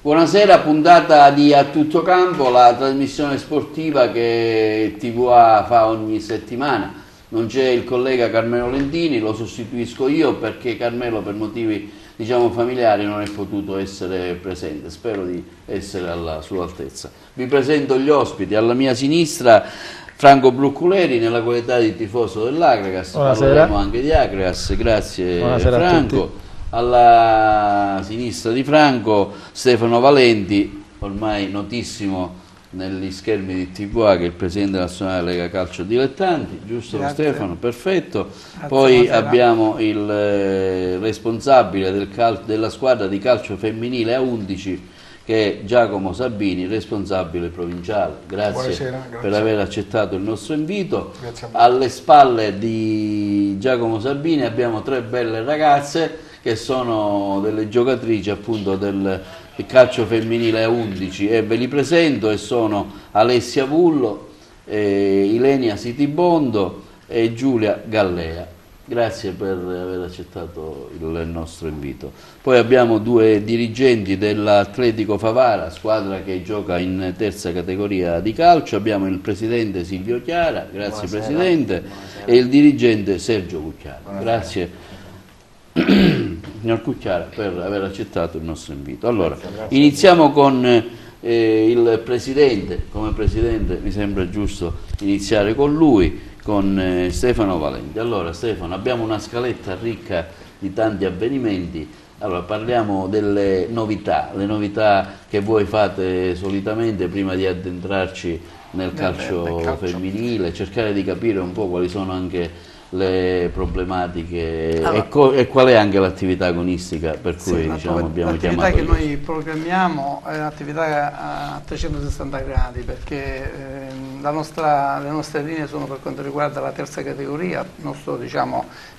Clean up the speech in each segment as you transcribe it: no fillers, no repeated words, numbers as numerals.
Buonasera, puntata di A Tutto Campo, la trasmissione sportiva che TVA fa ogni settimana. Non c'è il collega Carmelo Lentini, lo sostituisco io perché Carmelo per motivi familiari non è potuto essere presente. Spero di essere alla sua altezza. Vi presento gli ospiti. Alla mia sinistra Franco Brucculeri nella qualità di tifoso dell'Agragas. Parleremo anche di Agragas. Grazie. Buonasera Franco. Alla sinistra di Franco Stefano Valenti, ormai notissimo negli schermi di TVA, che è il presidente nazionale della Lega Calcio Dilettanti, giusto? Grazie. Stefano? Perfetto. Grazie. Poi abbiamo il responsabile della squadra di calcio femminile A11, che è Giacomo Sabini, responsabile provinciale. Grazie per aver accettato il nostro invito. Alle spalle di Giacomo Sabini abbiamo tre belle ragazze che sono delle giocatrici appunto del calcio femminile A11 e ve li presento, e sono Alessia Vullo, Ilenia Sitibondo e Giulia Gallea. Grazie per aver accettato il nostro invito. Poi abbiamo due dirigenti dell'Atletico Favara, squadra che gioca in terza categoria di calcio. Abbiamo il presidente Silvio Chiara, grazie. Buonasera. Presidente. Buonasera. E il dirigente Sergio Cucchiara. Buonasera. Grazie signor Cucchiara per aver accettato il nostro invito. Allora, grazie. Iniziamo con il presidente. Come presidente mi sembra giusto iniziare con lui, con Stefano Valenti. Allora Stefano, abbiamo una scaletta ricca di tanti avvenimenti. Allora parliamo delle novità, le novità che voi fate solitamente prima di addentrarci nel calcio femminile, cercare di capire un po' quali sono anche le problematiche. Allora, e qual è anche l'attività agonistica per cui abbiamo chiamato? L'attività che noi programmiamo è un'attività a 360 gradi, perché le nostre linee sono per quanto riguarda la terza categoria, il nostro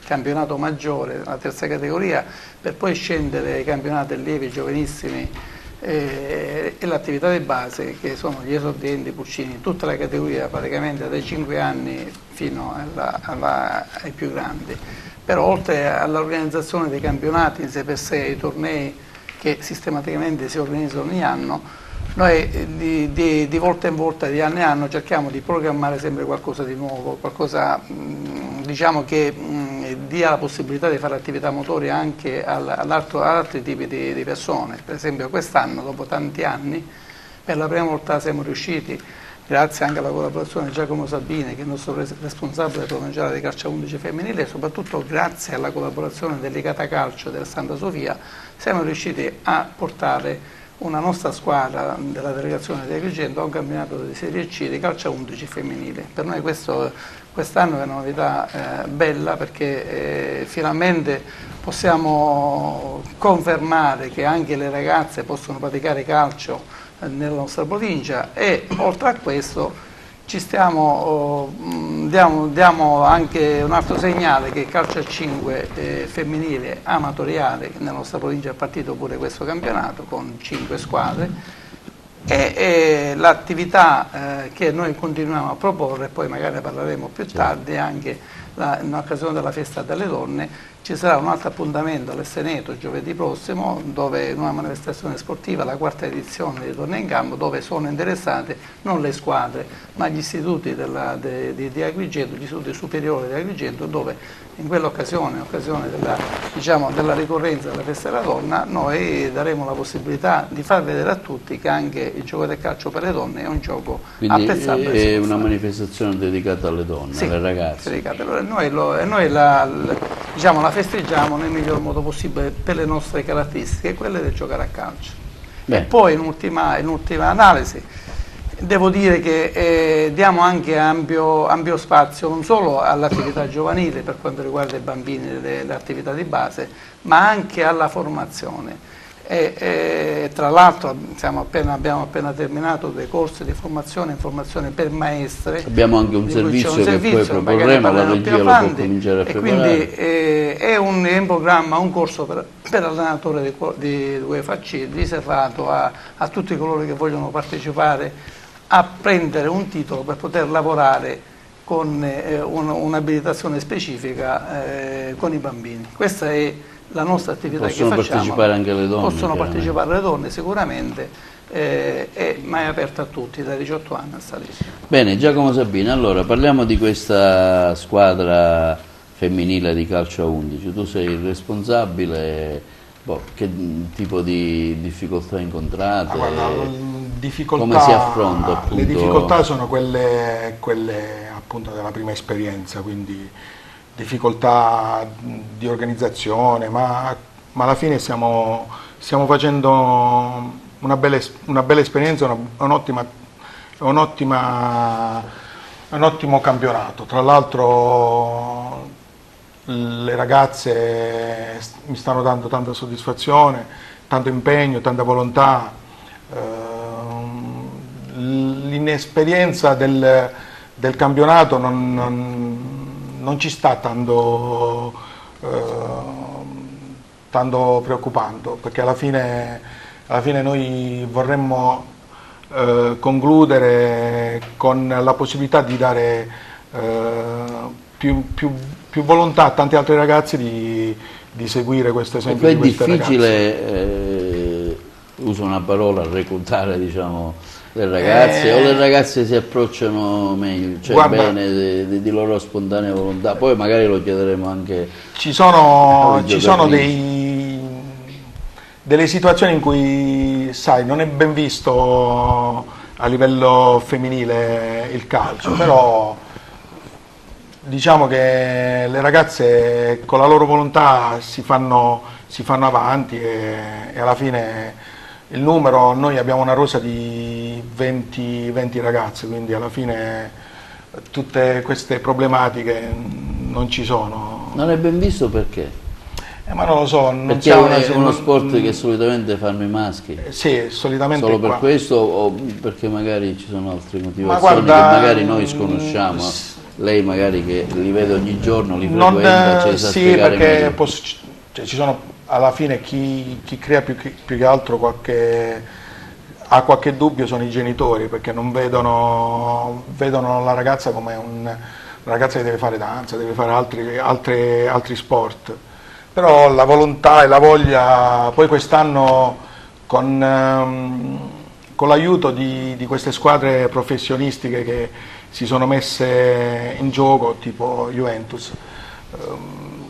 campionato maggiore, la terza categoria, per poi scendere ai campionati allievi, giovanissimi, e l'attività di base, che sono gli esordienti, pulcini, tutta la categoria praticamente dai 5 anni fino ai più grandi. Però oltre all'organizzazione dei campionati in sé per sé, i tornei che sistematicamente si organizzano ogni anno, noi di volta in volta, di anno in anno, cerchiamo di programmare sempre qualcosa di nuovo, qualcosa che dia la possibilità di fare attività motoria anche ad altri tipi di persone. Per esempio quest'anno, dopo tanti anni, per la prima volta siamo riusciti, grazie anche alla collaborazione di Giacomo Sabini, che è il nostro responsabile provinciale di calcio 11 femminile, e soprattutto grazie alla collaborazione dell'Icata Calcio del Santa Sofia, siamo riusciti a portare una nostra squadra della delegazione di Agrigento a un campionato di Serie C di calcio 11 femminile. Per noi quest'anno è una novità bella, perché finalmente possiamo confermare che anche le ragazze possono praticare calcio nella nostra provincia, e oltre a questo diamo anche un altro segnale, che il calcio a 5 femminile amatoriale nella nostra provincia è partito pure questo campionato con 5 squadre, e l'attività che noi continuiamo a proporre, poi magari ne parleremo più tardi, anche in occasione della festa delle donne. Ci sarà un altro appuntamento all'Esteneto giovedì prossimo, dove in una manifestazione sportiva, la quarta edizione di Donne in Campo, dove sono interessate non le squadre ma gli istituti di Agrigento, gli istituti superiori di Agrigento, dove in quell'occasione, in occasione della ricorrenza della festa della donna, noi daremo la possibilità di far vedere a tutti che anche il gioco del calcio per le donne è un gioco apprezzabile. Quindi è una manifestazione dedicata alle donne, sì, alle ragazze. Noi la festeggiamo nel miglior modo possibile per le nostre caratteristiche, quelle del giocare a calcio. Beh. E poi in ultima analisi devo dire che diamo anche ampio spazio non solo all'attività giovanile per quanto riguarda i bambini, le attività di base, ma anche alla formazione. Tra l'altro abbiamo appena terminato dei corsi di formazione in formazione per maestre. Abbiamo anche un servizio che poi proporremo, la regia lo può cominciare a preparare. Quindi è in programma un corso per allenatore di UEFA C, riservato a tutti coloro che vogliono partecipare a prendere un titolo per poter lavorare con un'abilitazione specifica con i bambini. Questa è la nostra attività possono che facciamo. Partecipare anche le donne? Possono partecipare le donne sicuramente, ma è aperta a tutti, dai 18 anni a salire. Bene, Giacomo Sabina, allora parliamo di questa squadra femminile di calcio a 11. Tu sei il responsabile, che tipo di difficoltà incontrate? Difficoltà, come si affronta? Appunto? Le difficoltà sono quelle appunto della prima esperienza, quindi difficoltà di organizzazione, ma alla fine stiamo facendo una bella esperienza, un ottimo campionato. Tra l'altro le ragazze mi stanno dando tanta soddisfazione, tanto impegno, tanta volontà. L'inesperienza del campionato non ci sta tanto preoccupando, perché alla fine noi vorremmo concludere con la possibilità di dare più volontà a tanti altri ragazzi di seguire questo esempio di queste ragazze. È difficile, uso una parola, reclutare, diciamo, le ragazze, o le ragazze si approcciano meglio, cioè bene, di loro spontanea volontà? Poi magari lo chiederemo anche. Ci sono delle situazioni in cui, sai, non è ben visto a livello femminile il calcio, però diciamo che le ragazze con la loro volontà si fanno avanti e alla fine il numero, noi abbiamo una rosa di 20 ragazze, quindi alla fine tutte queste problematiche non ci sono. Non è ben visto perché? Ma non lo so, non perché è uno sport che solitamente fanno i maschi? Sì, solitamente. Solo per questo o perché magari ci sono altre motivazioni ma guarda, che magari noi sconosciamo? Lei magari che li vede ogni giorno, li frequenta, ce li sa spiegare meglio. Cioè, ci sono alla fine chi crea più che altro ha qualche dubbio sono i genitori, perché non vedono la ragazza come una ragazza che deve fare danza, deve fare altri sport. Però la volontà e la voglia, poi quest'anno con l'aiuto di queste squadre professionistiche che si sono messe in gioco, tipo Juventus,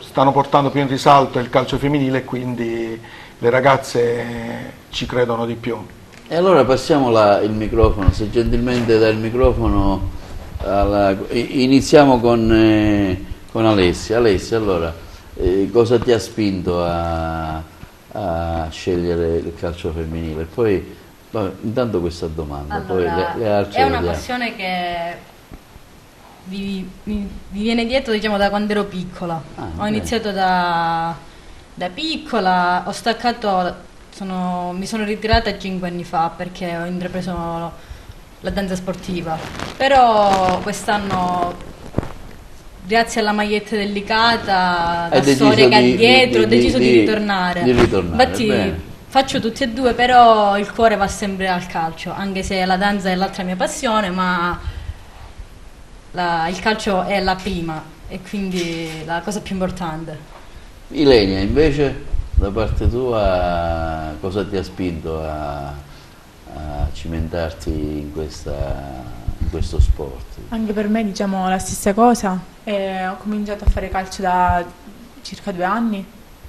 stanno portando più in risalto il calcio femminile e quindi le ragazze ci credono di più. E allora passiamo il microfono, se gentilmente dà il microfono, iniziamo con Alessia. Alessia, allora, cosa ti ha spinto a scegliere il calcio femminile? Poi, intanto questa domanda, allora, poi le altre è una vediamo. passione che mi viene dietro, diciamo, da quando ero piccola. Ho iniziato da piccola, ho staccato, mi sono ritirata 5 anni fa perché ho intrapreso la danza sportiva, però quest'anno, grazie alla maglietta delicata, la storia che ha dietro, ho deciso di ritornare. Infatti bene. Faccio tutti e due, però il cuore va sempre al calcio, anche se la danza è l'altra mia passione, ma il calcio è la prima e quindi la cosa più importante. Ilenia, invece, da parte tua, cosa ti ha spinto a cimentarti in questo sport? Anche per me, diciamo, la stessa cosa. Ho cominciato a fare calcio da circa 2 anni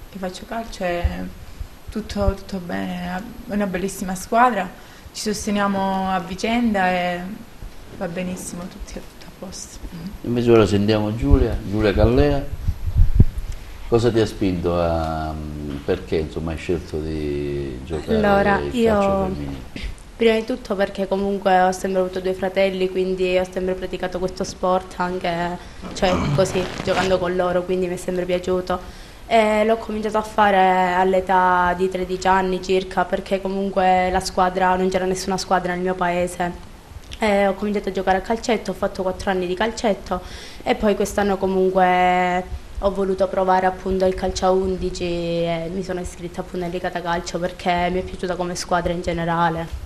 che faccio calcio e tutto bene, è una bellissima squadra, ci sosteniamo a vicenda e va benissimo, tutto a posto. Invece ora sentiamo Giulia Callea. Cosa ti ha spinto perché insomma hai scelto di giocare il calcio femminile? Prima di tutto perché comunque ho sempre avuto 2 fratelli, quindi ho sempre praticato questo sport anche, cioè, così, giocando con loro, quindi mi è sempre piaciuto. E l'ho cominciato a fare all'età di 13 anni circa, perché comunque non c'era nessuna squadra nel mio paese. Ho cominciato a giocare a calcetto, ho fatto 4 anni di calcetto e poi quest'anno comunque ho voluto provare appunto il calcio a 11 e mi sono iscritta appunto a Licata Calcio perché mi è piaciuta come squadra in generale.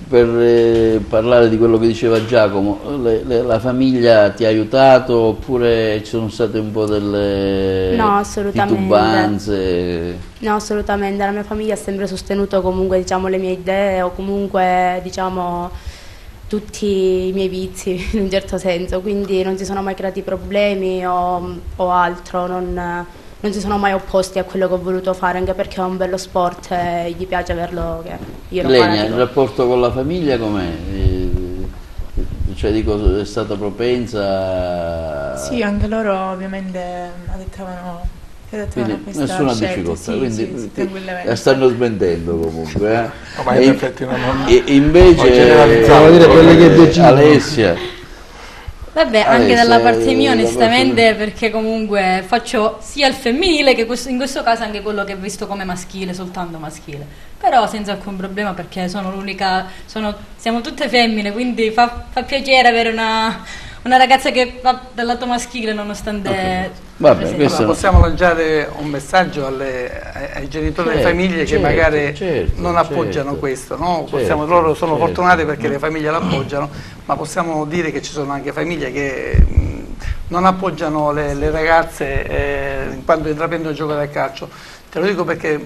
Per parlare di quello che diceva Giacomo, la famiglia ti ha aiutato oppure ci sono state un po' delle titubanze? No, assolutamente, la mia famiglia ha sempre sostenuto comunque, diciamo, le mie idee o comunque, diciamo, tutti i miei vizi in un certo senso, quindi non si sono mai creati problemi o altro, non si sono mai opposti a quello che ho voluto fare, anche perché è un bello sport e gli piace averlo, che io lo Lei, il rapporto con la famiglia com'è? Cioè dico, è stata propensa? Sì, anche loro ovviamente adettavano questa nessuna scelta, difficoltà, sì, quindi sì, tranquillamente. la stanno smentendo comunque. No, ma in effetti non invece Alessia. Vabbè, anche dalla parte mia onestamente, perché comunque faccio sia il femminile che in questo caso anche quello che è visto come maschile, soltanto maschile, però senza alcun problema, perché sono l'unica, siamo tutte femmine, quindi fa piacere avere una ragazza che va dal lato maschile nonostante... Vabbè, allora, possiamo lanciare un messaggio ai genitori delle famiglie che magari non appoggiano questo, no? Loro sono fortunati perché le famiglie l'appoggiano, ma possiamo dire che ci sono anche famiglie che non appoggiano le ragazze quando intraprendono il gioco del calcio. Te lo dico perché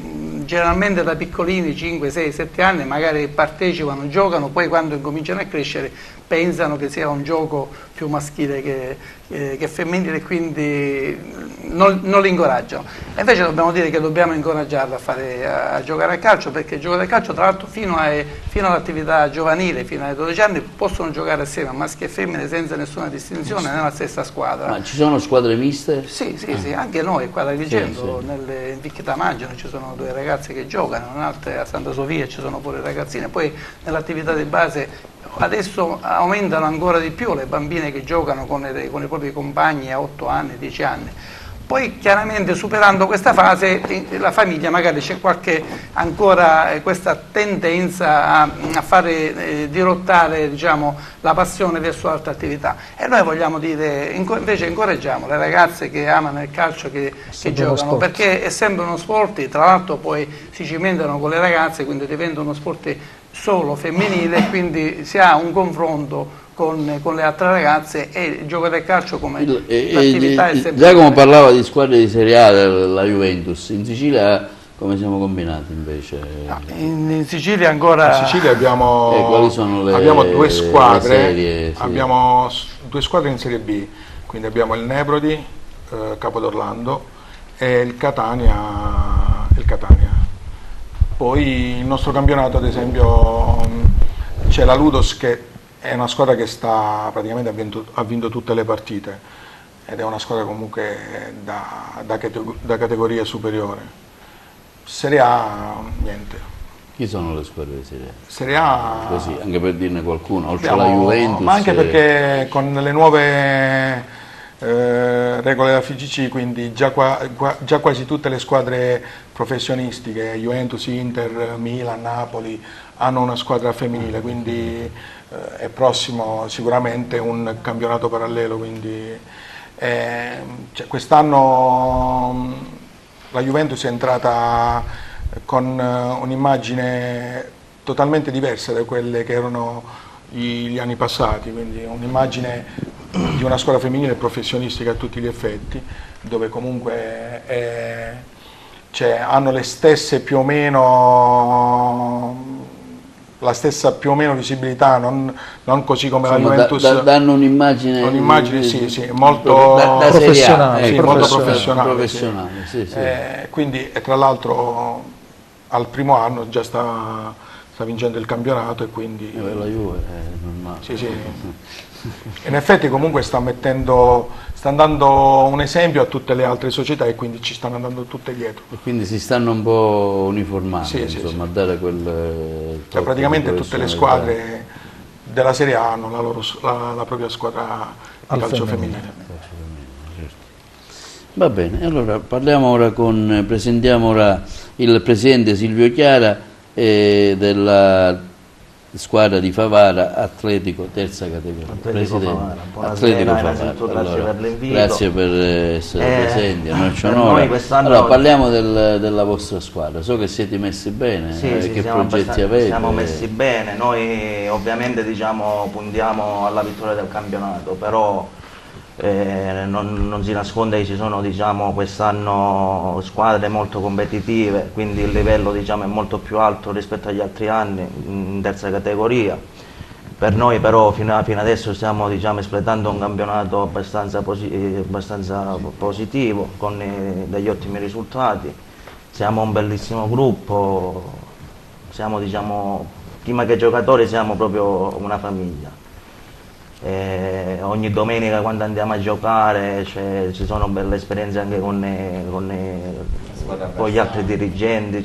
generalmente da piccolini, 5, 6, 7 anni, magari partecipano, giocano, poi quando incominciano a crescere pensano che sia un gioco più maschile che femminile, quindi non li incoraggiano. E invece dobbiamo dire che dobbiamo incoraggiarla a giocare a calcio, perché giocare a calcio tra l'altro fino all'attività giovanile, fino ai 12 anni, possono giocare assieme a maschi e femmine senza nessuna distinzione nella stessa squadra. Ma ci sono squadre miste? Sì, anche noi qua da Agrigento, in Vicchita Maggio ci sono 2 ragazze che giocano, un'altra a Santa Sofia ci sono pure ragazzine, poi nell'attività di base adesso aumentano ancora di più le bambine che giocano con i propri compagni a 8 anni, 10 anni. Poi chiaramente superando questa fase la famiglia magari c'è ancora questa tendenza a fare dirottare, diciamo, la passione verso altre attività, e noi vogliamo dire, invece incoraggiamo le ragazze che amano il calcio che giocano, perché è sempre uno sport, tra l'altro poi si cimentano con le ragazze, quindi diventa uno sport solo femminile, quindi si ha un confronto con le altre ragazze, e il gioco del calcio come l'attività è sempre... Giacomo parlava di squadre di Serie A della Juventus, in Sicilia come siamo combinati invece? In Sicilia ancora... In Sicilia abbiamo, quali sono abbiamo 2 squadre, serie, sì. Abbiamo 2 squadre in Serie B, quindi abbiamo il Nebrodi, Capodorlando, e il Catania. Poi il nostro campionato, ad esempio, c'è la Ludos, che è una squadra che praticamente ha vinto tutte le partite, ed è una squadra comunque da categoria superiore. Serie A niente. Chi sono le squadre di Serie A? Serie A, così, anche per dirne qualcuno, oltre alla Juventus. Ma anche perché con le nuove regole della FIGC, quindi già quasi tutte le squadre professionistiche, Juventus, Inter, Milan, Napoli, hanno una squadra femminile, quindi è prossimo sicuramente un campionato parallelo, quindi quest'anno la Juventus è entrata con un'immagine totalmente diversa da quelle che erano gli anni passati, quindi un'immagine di una squadra femminile professionistica a tutti gli effetti, dove comunque hanno le stesse più o meno la stessa più o meno visibilità, non così come la Juventus. Danno un'immagine sì, molto professionale. Molto professionale. Sì. Quindi, tra l'altro, al primo anno già sta vincendo il campionato, e quindi la Juve è normale. Sì. In effetti comunque sta dando un esempio a tutte le altre società, e quindi ci stanno andando tutte dietro. E quindi si stanno un po' uniformando, insomma, a dare quel... praticamente tutte le squadre della Serie A hanno la propria squadra di calcio femminile. Va bene, allora presentiamo ora il presidente Silvio Chiara della squadra di Favara, Atletico terza categoria. Presidente, Atletico Favara. Grazie per l'invito. Grazie per essere presenti, a noi ci onora. Quest'anno... Allora, parliamo della vostra squadra, so che siete messi bene, che progetti avete? Siamo messi bene, noi ovviamente diciamo puntiamo alla vittoria del campionato, però non si nasconde che ci sono diciamo quest'anno squadre molto competitive, quindi il livello diciamo è molto più alto rispetto agli altri anni in terza categoria. Per noi però fino adesso stiamo diciamo espletando un campionato abbastanza positivo con degli ottimi risultati. Siamo un bellissimo gruppo, siamo diciamo prima che giocatori siamo proprio una famiglia. Ogni domenica quando andiamo a giocare ci sono belle esperienze anche con gli altri dirigenti,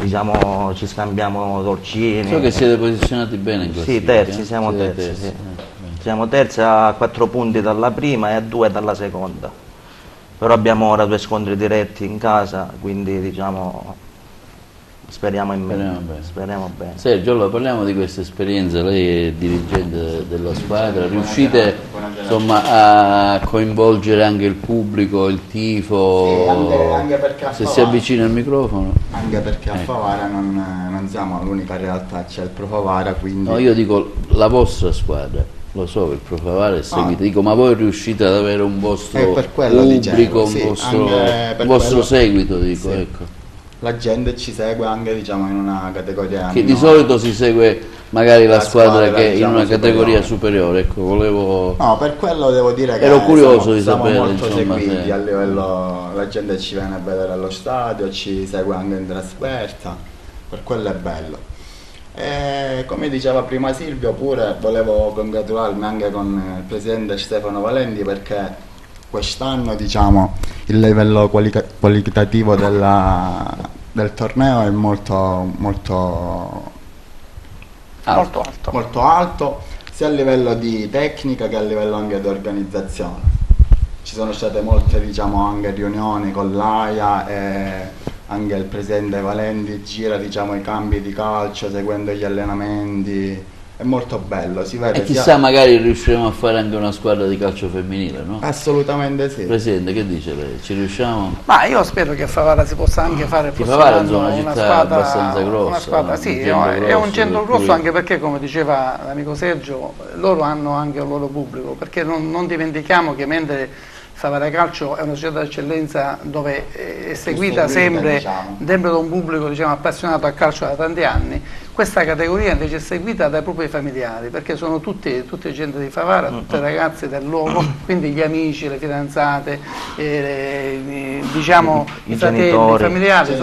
diciamo, ci scambiamo dolcini. So che siete posizionati bene in classifica. Sì, terzi, siamo terzi. Sì. Siamo terzi a 4 punti dalla prima e a 2 dalla seconda. Però abbiamo ora 2 scontri diretti in casa, quindi diciamo speriamo bene. Sergio, allora parliamo di questa esperienza, lei è dirigente della squadra, riuscite insomma a coinvolgere anche il pubblico, il tifo? Sì, anche perché a se Favara, si avvicina al microfono. Anche perché a Favara non siamo l'unica realtà, c'è il Pro Favara, quindi... No, io dico la vostra squadra. Lo so che il Pro Favara è seguito, dico, ma voi riuscite ad avere un vostro pubblico, dicevo, un vostro seguito, dico, ecco. La gente ci segue anche diciamo in una categoria che di solito si segue magari la squadra che è in una categoria superiore, ecco, volevo... No, per quello devo dire che ero curioso di siamo sapere, molto insomma, seguiti a livello, la gente ci viene a vedere allo stadio, ci segue anche in trasferta, per quello è bello. E come diceva prima Silvio, pure volevo congratularmi anche con il presidente Stefano Valenti, perché quest'anno diciamo il livello qualitativo del torneo è molto alto, sia a livello di tecnica che a livello anche di organizzazione. Ci sono state molte diciamo anche riunioni con l'AIA e anche il presidente Valenti gira diciamo i campi di calcio seguendo gli allenamenti. È molto bello, si vede. E chissà, magari riusciremo a fare anche una squadra di calcio femminile, no? Assolutamente sì. Presidente, che dice lei? Ci riusciamo? Ma io spero che a Favara si possa anche fare Favara è una città squadra abbastanza grossa. Una squadra, sì, è un centro grosso, anche perché, come diceva l'amico Sergio, loro hanno anche il loro pubblico, perché non dimentichiamo che mentre Favara Calcio è una società d'eccellenza dove è seguita sempre da un pubblico diciamo, appassionato a calcio da tanti anni, questa categoria invece è seguita dai propri familiari, perché sono tutte gente di Favara, tutte ragazze del luogo, quindi gli amici, le fidanzate, diciamo i fratelli, i familiari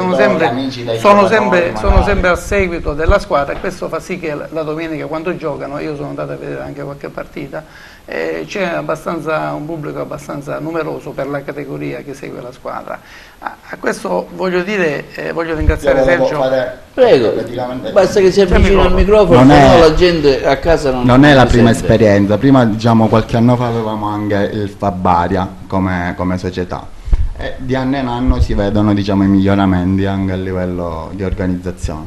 sono sempre al seguito della squadra, e questo fa sì che la domenica quando giocano, io sono andato a vedere anche qualche partita, c'è un pubblico abbastanza numeroso per la categoria che segue la squadra. A questo voglio ringraziare Sergio. Prego, basta che si avvicina al microfono, però la gente a casa non è la prima esperienza. Prima diciamo qualche anno fa avevamo anche il Fabaria come società, e di anno in anno si vedono diciamo i miglioramenti anche a livello di organizzazione.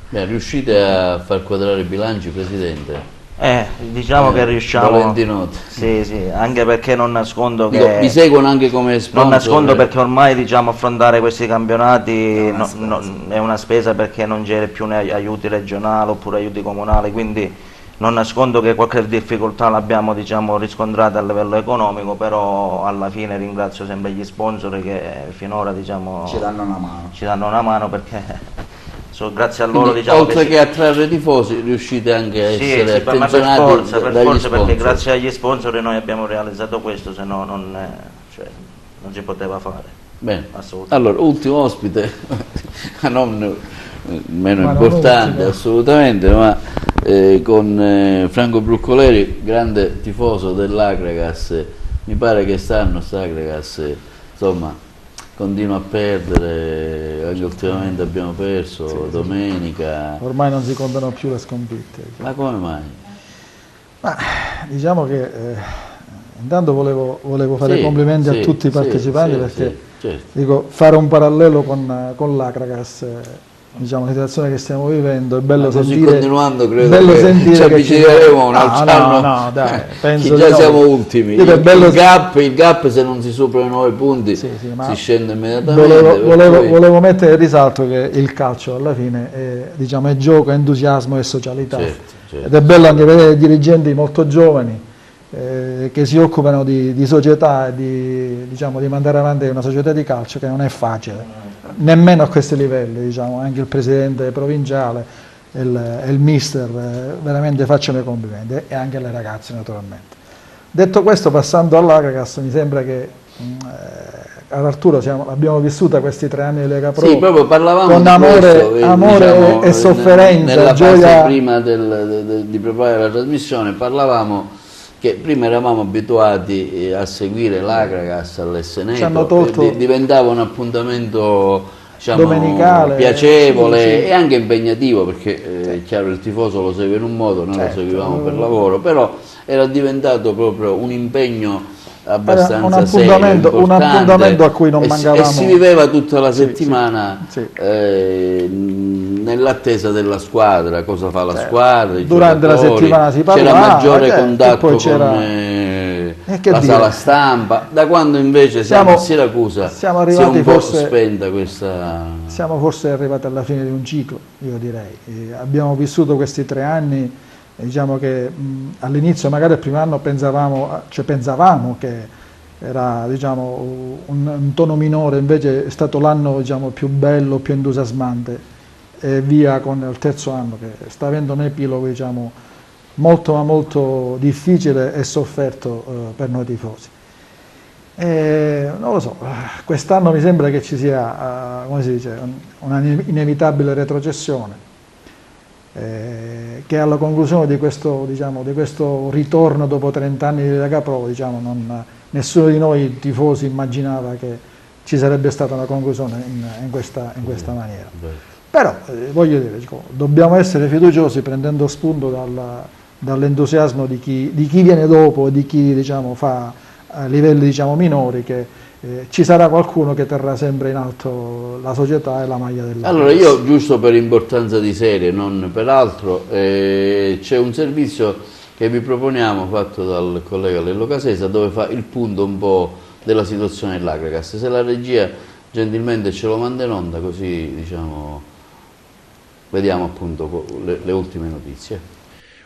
Beh, riuscite a far quadrare i bilanci, Presidente? Diciamo che riusciamo. Valentinotto. Sì, anche perché non nascondo che mi seguono anche come sponsor. Non nascondo perché ormai diciamo affrontare questi campionati è una spesa, perché non c'è più né aiuti regionali oppure aiuti comunali, quindi non nascondo che qualche difficoltà l'abbiamo diciamo riscontrata a livello economico, però alla fine ringrazio sempre gli sponsor che finora diciamo ci danno una mano perché grazie a loro diciamo oltre che attrarre tifosi riuscite anche a essere attenzionati per forza, perché grazie agli sponsor noi abbiamo realizzato questo, se no non si poteva fare. Bene, allora ultimo ospite non meno importante assolutamente, ma con Franco Bruccoleri, grande tifoso dell'Akragas. Mi pare che Akragas insomma continua a perdere, anche ultimamente abbiamo perso, domenica. Ormai non si contano più le sconfitte. Ma come mai? Ma diciamo che intanto volevo fare complimenti a tutti i partecipanti, perché certo. dico, fare un parallelo con l'Akragas diciamo, la situazione che stiamo vivendo, è bello così sentire, continuando credo bello che sentire ci avvicineremo un altro anno. Dai, penso già di no. siamo ultimi. Dico, è bello il gap se non si superano i 9 punti sì, si scende immediatamente. Volevo mettere in risalto che il calcio alla fine diciamo, è gioco, è entusiasmo e socialità. Certo. Ed è bello anche vedere dirigenti molto giovani che si occupano di società e diciamo, di mandare avanti una società di calcio che non è facile, nemmeno a questi livelli, diciamo, anche il presidente provinciale e il mister veramente facciano i complimenti, e anche le ragazze naturalmente. Detto questo, passando all'Agragas, mi sembra che ad Arturo abbiamo vissuto questi 3 anni di Lega Pro, sì, proprio parlavamo con amore diciamo, e sofferenza, nella gioia. Fase prima di preparare la trasmissione parlavamo che prima eravamo abituati a seguire l'Agragas all'Esseneto, diventava un appuntamento, diciamo, domenicale, piacevole, sì. E anche impegnativo, perché è chiaro, il tifoso lo segue in un modo, noi lo seguivamo per lavoro, però era diventato proprio un impegno abbastanza un appuntamento a cui non mancavamo, e si viveva tutta la settimana nell'attesa della squadra, cosa fa la squadra, durante la settimana si parlava, c'era maggiore contatto con la sala stampa. Da quando invece siamo a Siracusa siamo arrivati, si è un po' spenta questa... Siamo forse arrivati alla fine di un ciclo, io direi. Abbiamo vissuto questi 3 anni, diciamo che all'inizio, magari il primo anno, pensavamo che era, diciamo, un tono minore, invece è stato l'anno, diciamo, più bello, più entusiasmante, e via con il terzo anno che sta avendo un epilogo, diciamo, molto ma molto difficile e sofferto per noi tifosi. Non lo so, quest'anno mi sembra che ci sia, come si dice, una inevitabile retrocessione, che alla conclusione di questo, diciamo, di questo ritorno dopo 30 anni di Lega Pro, diciamo, nessuno di noi tifosi immaginava che ci sarebbe stata una conclusione in questa maniera. Però voglio dire, dobbiamo essere fiduciosi, prendendo spunto dall'entusiasmo di chi viene dopo e di chi, diciamo, fa a livelli, diciamo, minori, che ci sarà qualcuno che terrà sempre in alto la società e la maglia dell'Agragas. Allora, io, giusto per importanza di serie, non per altro, c'è un servizio che vi proponiamo, fatto dal collega Lello Casesa, dove fa il punto un po' della situazione dell'Agragas. Se la regia gentilmente ce lo manda in onda, così, diciamo, vediamo appunto le ultime notizie.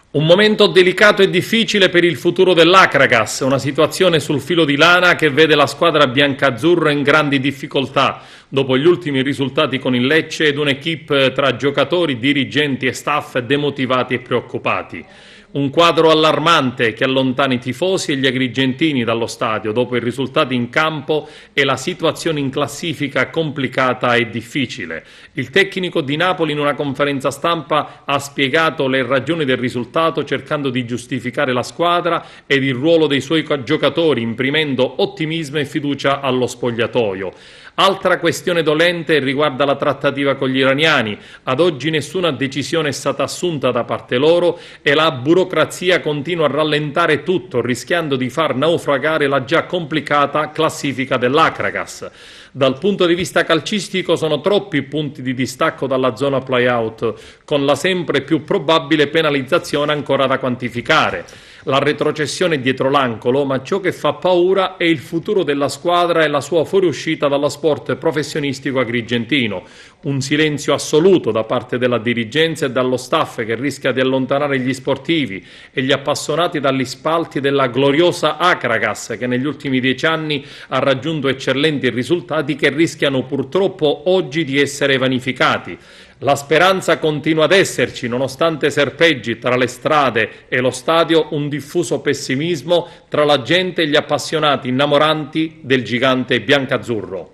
Un momento delicato e difficile per il futuro dell'Agragas, una situazione sul filo di lana che vede la squadra biancazzurra in grandi difficoltà dopo gli ultimi risultati con il Lecce ed un'equipe tra giocatori, dirigenti e staff demotivati e preoccupati. Un quadro allarmante che allontana i tifosi e gli agrigentini dallo stadio dopo i risultati in campo e la situazione in classifica complicata e difficile. Il tecnico di Napoli in una conferenza stampa ha spiegato le ragioni del risultato, cercando di giustificare la squadra ed il ruolo dei suoi giocatori, imprimendo ottimismo e fiducia allo spogliatoio. Altra questione dolente riguarda la trattativa con gli iraniani. Ad oggi nessuna decisione è stata assunta da parte loro e la burocrazia continua a rallentare tutto, rischiando di far naufragare la già complicata classifica dell'Agragas. Dal punto di vista calcistico sono troppi punti di distacco dalla zona play-out, con la sempre più probabile penalizzazione ancora da quantificare. La retrocessione è dietro l'angolo, ma ciò che fa paura è il futuro della squadra e la sua fuoriuscita dallo sport professionistico agrigentino. Un silenzio assoluto da parte della dirigenza e dallo staff, che rischia di allontanare gli sportivi e gli appassionati dagli spalti della gloriosa Agragas, che negli ultimi 10 anni ha raggiunto eccellenti risultati che rischiano purtroppo oggi di essere vanificati. La speranza continua ad esserci, nonostante serpeggi tra le strade e lo stadio un diffuso pessimismo tra la gente e gli appassionati innamoranti del gigante biancazzurro.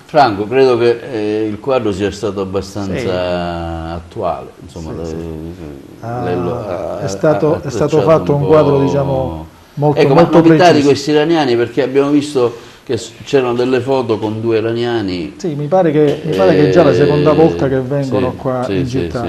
Franco, credo che il quadro sia stato abbastanza attuale, insomma, è stato fatto un quadro, diciamo, molto, ecco, molto novità preciso di questi iraniani, perché abbiamo visto che c'erano delle foto con 2 iraniani. Sì, mi pare che è già la seconda volta che vengono qua in città.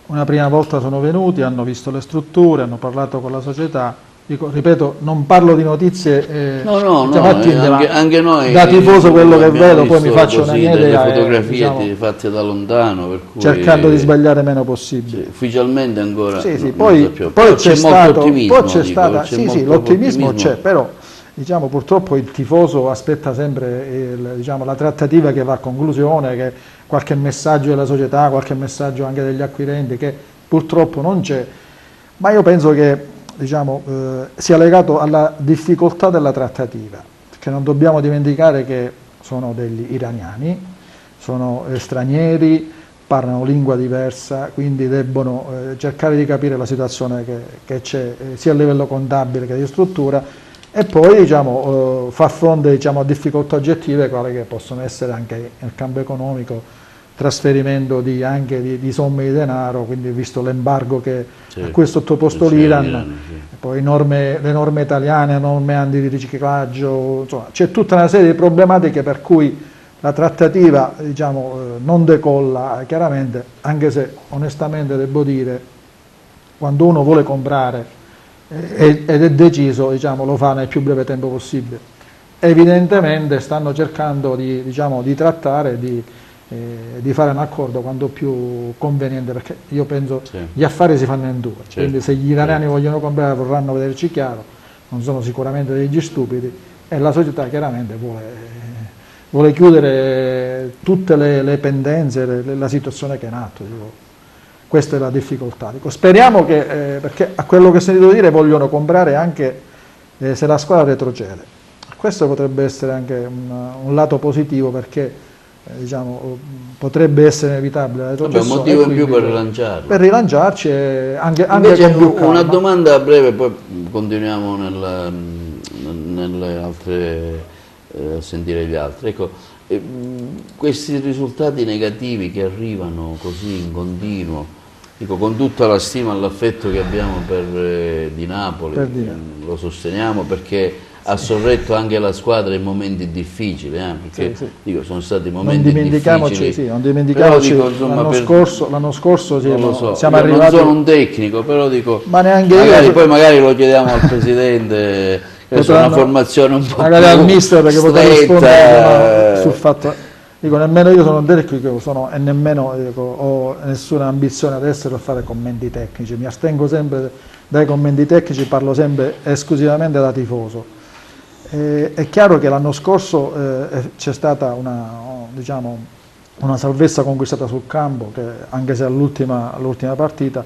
Una prima volta sono venuti, hanno visto le strutture, hanno parlato con la società Dico, ripeto, non parlo di notizie anche noi da tifoso, quello che vedo, poi mi faccio una mia idea, fotografie diciamo, fatte da lontano, per cui, cercando di sbagliare meno possibile. Ufficialmente ancora poi c'è stato l'ottimismo c'è, però diciamo, purtroppo il tifoso aspetta sempre diciamo, la trattativa che va a conclusione, che qualche messaggio della società, qualche messaggio anche degli acquirenti, che purtroppo non c'è, ma io penso che diciamo, sia legato alla difficoltà della trattativa, perché non dobbiamo dimenticare che sono degli iraniani, sono stranieri, parlano lingua diversa, quindi debbono cercare di capire la situazione che c'è sia a livello contabile che di struttura, e poi diciamo, far fronte diciamo, a difficoltà oggettive quali che possono essere anche nel campo economico, trasferimento anche di somme di denaro, quindi visto l'embargo a cui è sottoposto l'Iran, poi le norme italiane, norme antiriciclaggio, insomma c'è tutta una serie di problematiche per cui la trattativa diciamo, non decolla chiaramente, anche se onestamente devo dire, quando uno vuole comprare ed è deciso, diciamo, lo fa nel più breve tempo possibile. Evidentemente stanno cercando diciamo, di trattare, di fare un accordo quanto più conveniente, perché io penso gli affari si fanno in due, quindi se gli iraniani vogliono comprare vorranno vederci chiaro, non sono sicuramente degli stupidi, e la società chiaramente vuole chiudere tutte le pendenze, la situazione che è in atto. Dico. Questa è la difficoltà. Dico, speriamo che, perché a quello che ho sentito dire vogliono comprare anche se la squadra retrocede. Questo potrebbe essere anche un lato positivo, perché diciamo, potrebbe essere evitabile la retrocessione. Un motivo in più per rilanciarlo. Per rilanciarci anche invece con più calma. Una domanda a breve, poi continuiamo nelle altre, a sentire gli altri. Ecco, questi risultati negativi che arrivano così in continuo, dico, con tutta la stima e l'affetto che abbiamo di Napoli, lo sosteniamo perché ha sorretto anche la squadra in momenti difficili, perché dico, sono stati momenti difficili. Non dimentichiamoci, dico, insomma, l'anno scorso siamo arrivati. Non sono un tecnico, però dico, ma neanche io. Poi magari lo chiediamo al Presidente, che è una formazione un po' magari al mister, perché potrà rispondere sul fatto. Dico, nemmeno io sono un tecnico e nemmeno ho nessuna ambizione ad essere o fare commenti tecnici. Mi astengo sempre dai commenti tecnici, parlo sempre esclusivamente da tifoso. È chiaro che l'anno scorso c'è stata una salvezza conquistata sul campo, che, anche se all'ultima partita,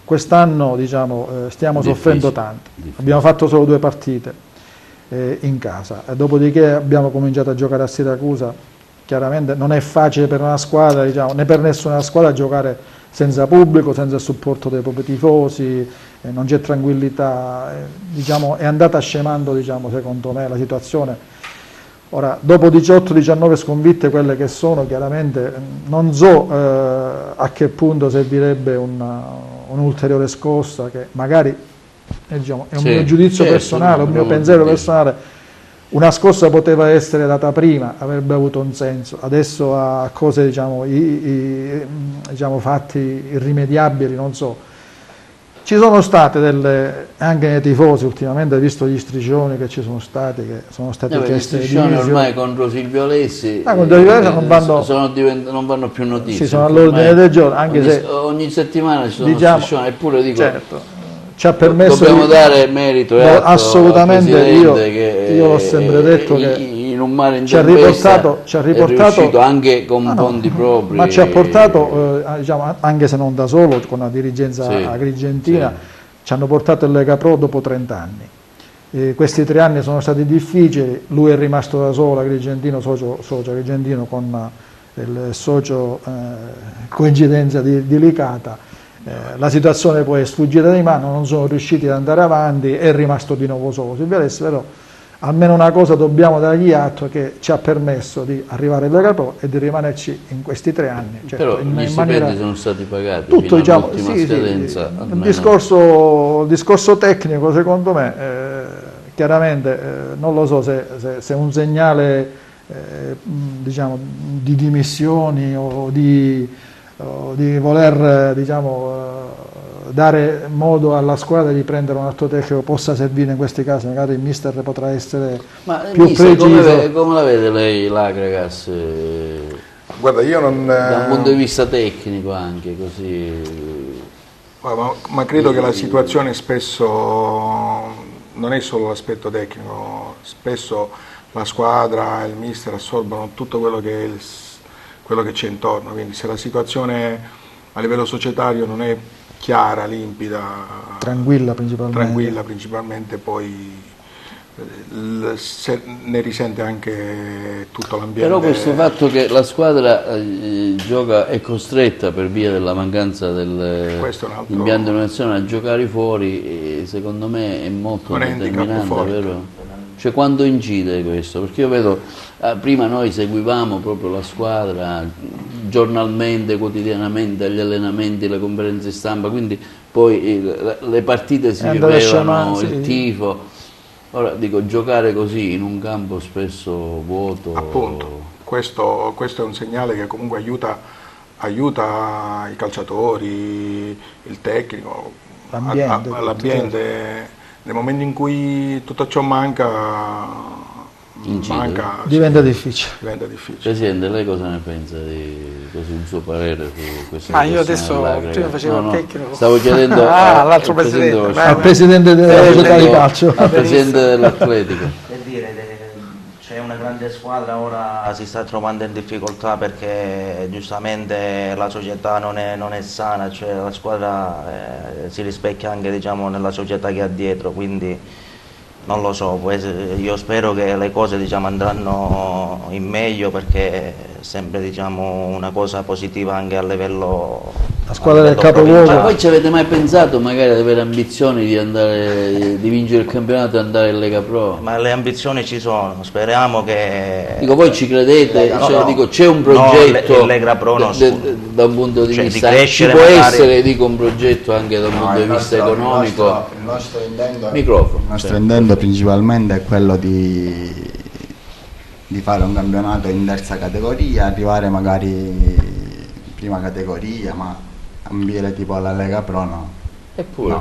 quest'anno diciamo, stiamo soffrendo tanto. Abbiamo fatto solo 2 partite in casa, dopodiché abbiamo cominciato a giocare a Siracusa. Chiaramente non è facile per una squadra, diciamo, né per nessuna squadra, giocare senza pubblico, senza il supporto dei propri tifosi, non c'è tranquillità, diciamo, è andata scemando, diciamo, secondo me la situazione. Ora, dopo 18-19 sconfitte, quelle che sono, chiaramente non so a che punto servirebbe un'ulteriore scossa, che magari diciamo, è un mio giudizio personale, un mio pensiero personale. Una scossa poteva essere data prima, avrebbe avuto un senso. Adesso a cose diciamo, fatti irrimediabili, non so. Ci sono state anche nei tifosi ultimamente, visto gli striscioni che ci sono stati chieste gli striscioni ormai contro Silvio Alessi non vanno più notizie. Sì, sono all'ordine del giorno, anche se ogni settimana ci sono striscioni, eppure dico, certo, ci ha permesso dobbiamo dare merito assolutamente, io l'ho sempre detto che in un mare in tempesta ci ha riportato anche con fondi propri, ma ci ha portato diciamo, anche se non da solo, con la dirigenza agrigentina, ci hanno portato il Lega Pro dopo 30 anni. Questi 3 anni sono stati difficili, lui è rimasto da solo, agrigentino, socio agrigentino, con il socio, coincidenza delicata. La situazione poi è sfuggita di mano, non sono riusciti ad andare avanti, è rimasto di nuovo solo Silvio Alessi, però almeno una cosa dobbiamo dargli atto, che ci ha permesso di arrivare al Lega Pro e di rimanerci in questi 3 anni. Certo, però gli stipendi sono stati pagati tutto, fino diciamo, scadenza. Il discorso tecnico, secondo me, chiaramente non lo so se è un segnale diciamo, di dimissioni o di di voler dare modo alla squadra di prendere un altro tecnico possa servire in questi casi, magari il mister potrà essere più preciso. Come la vede lei l'Agragas? Guarda, io non... Da un punto di vista tecnico anche, così... Ma credo che la situazione spesso non è solo l'aspetto tecnico, spesso la squadra e il mister assorbono tutto quello che c'è intorno, quindi se la situazione a livello societario non è chiara, limpida, tranquilla principalmente, poi ne risente anche tutto l'ambiente. Però questo fatto che la squadra è costretta per via della mancanza dell'impianto di illuminazione a giocare fuori, secondo me è molto determinante, vero? Cioè, quando incide questo? Perché io vedo, prima noi seguivamo proprio la squadra giornalmente, quotidianamente, agli allenamenti, le conferenze stampa, quindi poi le partite si vivevano, il tifo. Ora dico, giocare così in un campo spesso vuoto... Appunto, questo è un segnale che comunque aiuta i calciatori, il tecnico, l'ambiente. Nel momento in cui tutto ciò diventa difficile. Presidente, lei cosa ne pensa di così, un suo parere su questo? Ma io adesso prima facevo il tecnico. Stavo chiedendo all'altro presidente, al presidente della società di calcio, al presidente dell'Atletico. Per dire, c'è una grande squadra, ora si sta trovando in difficoltà perché giustamente la società non è sana, cioè la squadra si rispecchia anche, diciamo, nella società che ha dietro, quindi non lo so, io spero che le cose, diciamo, andranno in meglio, perché è sempre, diciamo, una cosa positiva anche a livello... La squadra del capoluogo. Ma voi ci avete mai pensato magari ad avere ambizioni di vincere il campionato e andare in Lega Pro? Ma le ambizioni ci sono, speriamo che... Dico, voi ci credete? Dico, c'è un progetto Lega Pro da un punto di vista... Ci può essere, dico, un progetto anche da un punto di vista economico? Il nostro intento principalmente è quello di fare un campionato in terza categoria, arrivare magari in prima categoria, ma ambire tipo alla Lega Pro no. Eppure,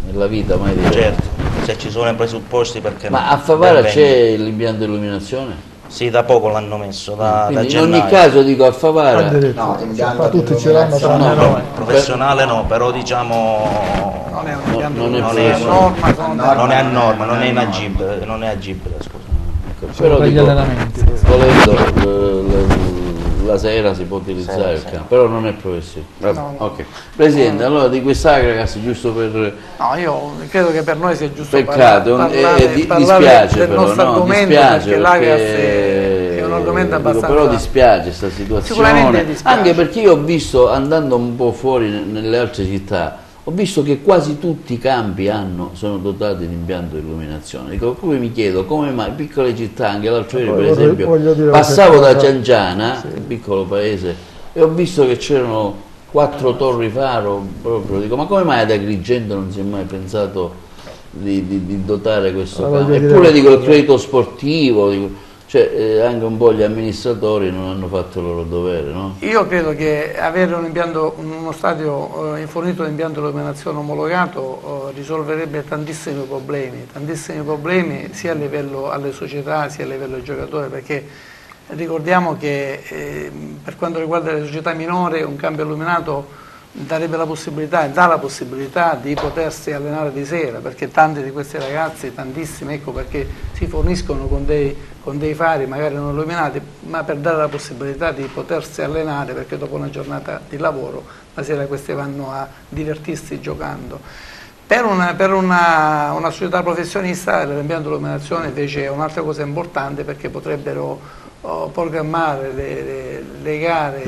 nella vita mai dire. Certo, se ci sono i presupposti, perché ma a Favara c'è l'impianto di illuminazione? Sì, da poco l'hanno messo, da in gennaio. ogni caso, dico, a Favara tutti ce l'hanno tranne noi. Professionale no, però diciamo non è a norma, non è inagibile, non è agibile, scusa. Però per gli dico, allenamenti. volendo la sera si può utilizzare il campo, però non è professionale. Okay. Presidente, allora di quest'Agragas, giusto per... No, io credo che per noi sia giusto peccato, parlare dispiace del però, nostro argomento, perché l'Agragas è un argomento abbastanza... Però dispiace questa situazione, anche perché io ho visto, andando un po' fuori nelle altre città, ho visto che quasi tutti i campi sono dotati di impianto di illuminazione. Dico, poi mi chiedo come mai piccole città, anche l'altro ieri per esempio, passavo da Cianciana, un piccolo paese, e ho visto che c'erano 4 torri faro, proprio, dico, ma come mai ad Agrigento non si è mai pensato di dotare questo campo? Eppure dico, il credito sportivo, dico, cioè, anche un po' gli amministratori non hanno fatto il loro dovere, no? Io credo che avere uno stadio fornito di impianto di illuminazione omologato risolverebbe tantissimi problemi sia a livello alle società sia a livello ai giocatori, perché ricordiamo che per quanto riguarda le società minori un campo illuminato darebbe la possibilità e dà la possibilità di potersi allenare di sera, perché tanti di questi ragazzi, tantissimi, ecco perché si forniscono con dei fari magari non illuminati, ma per dare la possibilità di potersi allenare, perché dopo una giornata di lavoro la sera questi vanno a divertirsi giocando. Per una società professionista l'impianto di illuminazione invece è un'altra cosa importante, perché potrebbero programmare le gare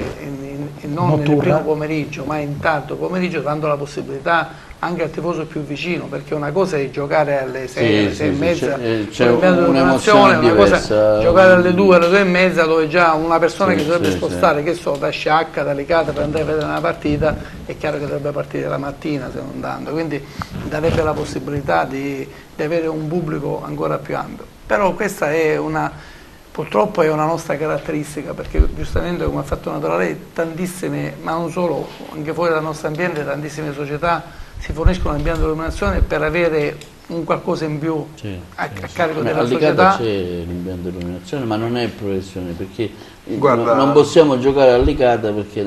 non nel primo pomeriggio ma in tardo pomeriggio, dando la possibilità anche al tifoso più vicino, perché una cosa è giocare alle 6, alle 6 e mezza, c'è un'emozione una cosa è giocare alle 2, alle 2 e mezza, dove già una persona che si dovrebbe spostare, che so, da Sciacca, da Licata per andare a vedere una partita, è chiaro che dovrebbe partire la mattina se non dando, quindi darebbe la possibilità di avere un pubblico ancora più ampio. Però questa è Purtroppo è una nostra caratteristica, perché giustamente, come ha fatto naturale, tantissime, ma non solo, anche fuori dal nostro ambiente, tantissime società si forniscono l'impianto di illuminazione per avere un qualcosa in più a carico della società. C'è l'impianto di illuminazione, ma non è professione, perché Guarda, non possiamo giocare a Licata perché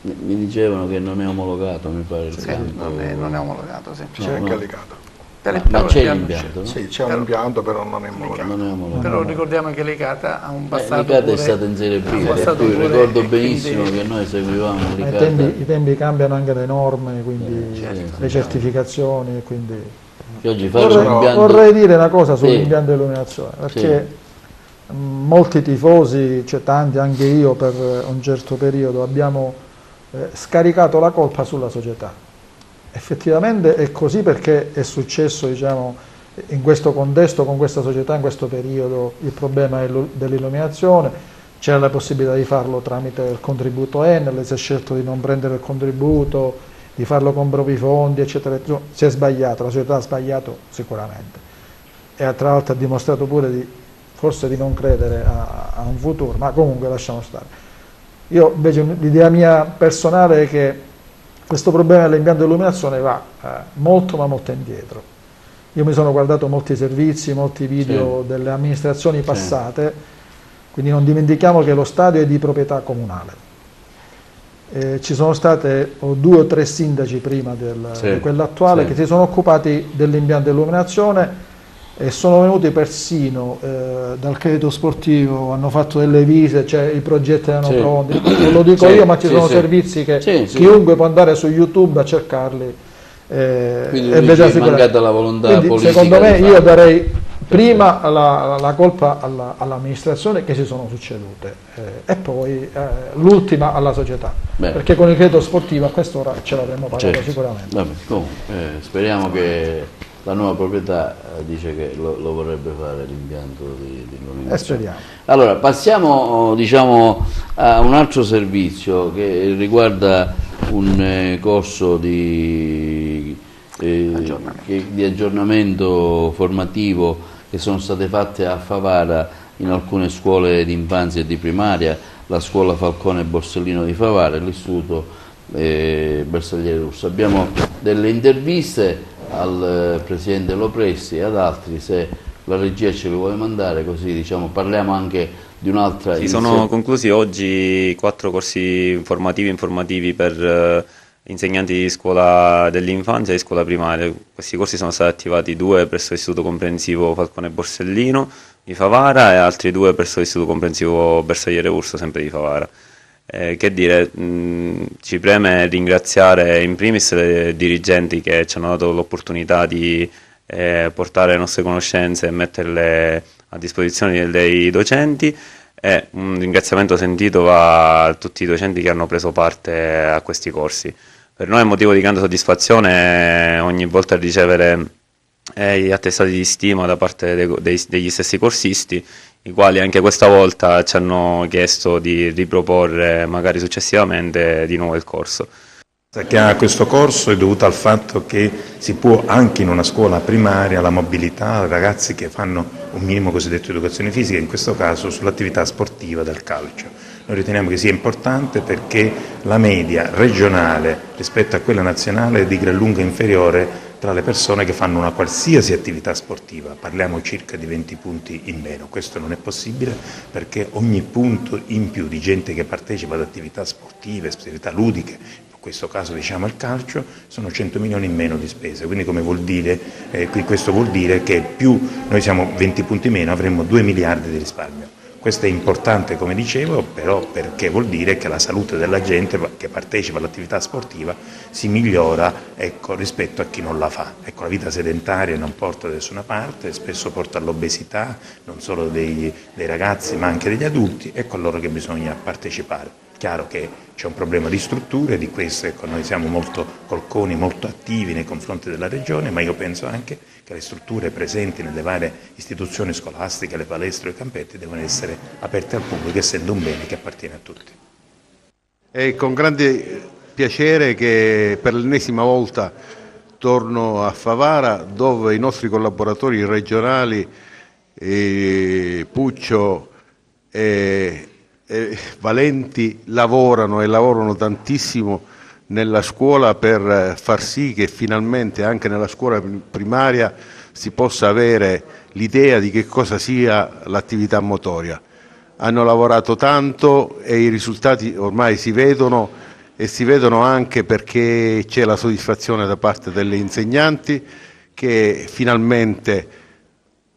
mi dicevano che non è omologato, mi pare. Il campo. Non è omologato, sì. c'è anche Licata. Ma c'è l'impianto? Sì, c'è un impianto, però non è omologato. Però ricordiamo che Licata ha un passato. Licata è stata in Serie B, ricordo benissimo che noi seguivamo Licata. I tempi cambiano anche le norme, quindi le certificazioni, quindi oggi vorrei dire una cosa sull'impianto di illuminazione, perché molti tifosi, cioè tanti, anche io per un certo periodo, abbiamo scaricato la colpa sulla società. Effettivamente è così, perché è successo, diciamo, in questo contesto, con questa società, in questo periodo, il problema dell'illuminazione. C'era la possibilità di farlo tramite il contributo Enel, si è scelto di non prendere il contributo, di farlo con propri fondi, eccetera. Si è sbagliato, la società ha sbagliato sicuramente, e tra l'altro ha dimostrato pure forse di non credere a un futuro, ma comunque lasciamo stare. Io invece l'idea mia personale è che questo problema dell'impianto di illuminazione va molto ma molto indietro. Io mi sono guardato molti servizi, molti video delle amministrazioni passate, quindi non dimentichiamo che lo stadio è di proprietà comunale. Ci sono state 2 o 3 sindaci prima di quell'attuale che si sono occupati dell'impianto di illuminazione, e sono venuti persino dal credito sportivo, hanno fatto delle visite, cioè i progetti erano pronti, non lo dico io, ma ci sono servizi che chiunque può andare su YouTube a cercarli quindi e vedrà sicuramente. È mancata la volontà politica. Secondo me io darei prima la colpa all'amministrazione che si sono succedute e poi l'ultima alla società. Perché con il credito sportivo a quest'ora ce l'avremmo pagato sicuramente. Vabbè, speriamo che la nuova proprietà dice che lo vorrebbe fare l'impianto di illuminazione. Speriamo. Allora, passiamo a un altro servizio che riguarda un corso di aggiornamento formativo che sono state fatte a Favara in alcune scuole di infanzia e di primaria, la scuola Falcone Borsellino di Favara e l'istituto Bersagliere Russo. Abbiamo delle interviste al presidente Lopresti e ad altri, se la regia ce li vuole mandare, così diciamo parliamo anche di un'altra iniziativa. Sono conclusi oggi 4 corsi informativi per insegnanti di scuola dell'infanzia e di scuola primaria. Questi corsi sono stati attivati 2 presso l'Istituto Comprensivo Falcone Borsellino di Favara e altri 2 presso l'Istituto Comprensivo Bersagliere Urso, sempre di Favara. Che dire, ci preme ringraziare in primis i dirigenti che ci hanno dato l'opportunità di portare le nostre conoscenze e metterle a disposizione dei docenti, e un ringraziamento sentito va a tutti i docenti che hanno preso parte a questi corsi. Per noi è motivo di grande soddisfazione ogni volta ricevere gli attestati di stima da parte degli stessi corsisti, i quali anche questa volta ci hanno chiesto di riproporre magari successivamente di nuovo il corso. Che ha questo corso è dovuta al fatto che si può anche in una scuola primaria la mobilità, ragazzi che fanno un minimo cosiddetto educazione fisica, in questo caso sull'attività sportiva del calcio. Noi riteniamo che sia importante perché la media regionale rispetto a quella nazionale è di gran lunga inferiore tra le persone che fanno una qualsiasi attività sportiva, parliamo circa di 20 punti in meno. Questo non è possibile perché ogni punto in più di gente che partecipa ad attività sportive, attività ludiche, in questo caso diciamo il calcio, sono 100 milioni in meno di spese, quindi come vuol dire, questo vuol dire che più noi siamo 20 punti meno avremmo 2 miliardi di risparmio. Questo è importante, come dicevo, però perché vuol dire che la salute della gente che partecipa all'attività sportiva si migliora, rispetto a chi non la fa. La vita sedentaria non porta da nessuna parte, spesso porta all'obesità, non solo dei ragazzi ma anche degli adulti, ecco a loro che bisogna partecipare. Chiaro che c'è un problema di strutture, di questo noi siamo molto colconi, molto attivi nei confronti della Regione, ma io penso anche che le strutture presenti nelle varie istituzioni scolastiche, le palestre e i campetti devono essere aperte al pubblico, essendo un bene che appartiene a tutti. È con grande piacere che per l'ennesima volta torno a Favara, dove i nostri collaboratori regionali Puccio valenti lavorano e lavorano tantissimo nella scuola per far sì che finalmente anche nella scuola primaria si possa avere l'idea di che cosa sia l'attività motoria. Hanno lavorato tanto e i risultati ormai si vedono, e si vedono anche perché c'è la soddisfazione da parte delle insegnanti che finalmente,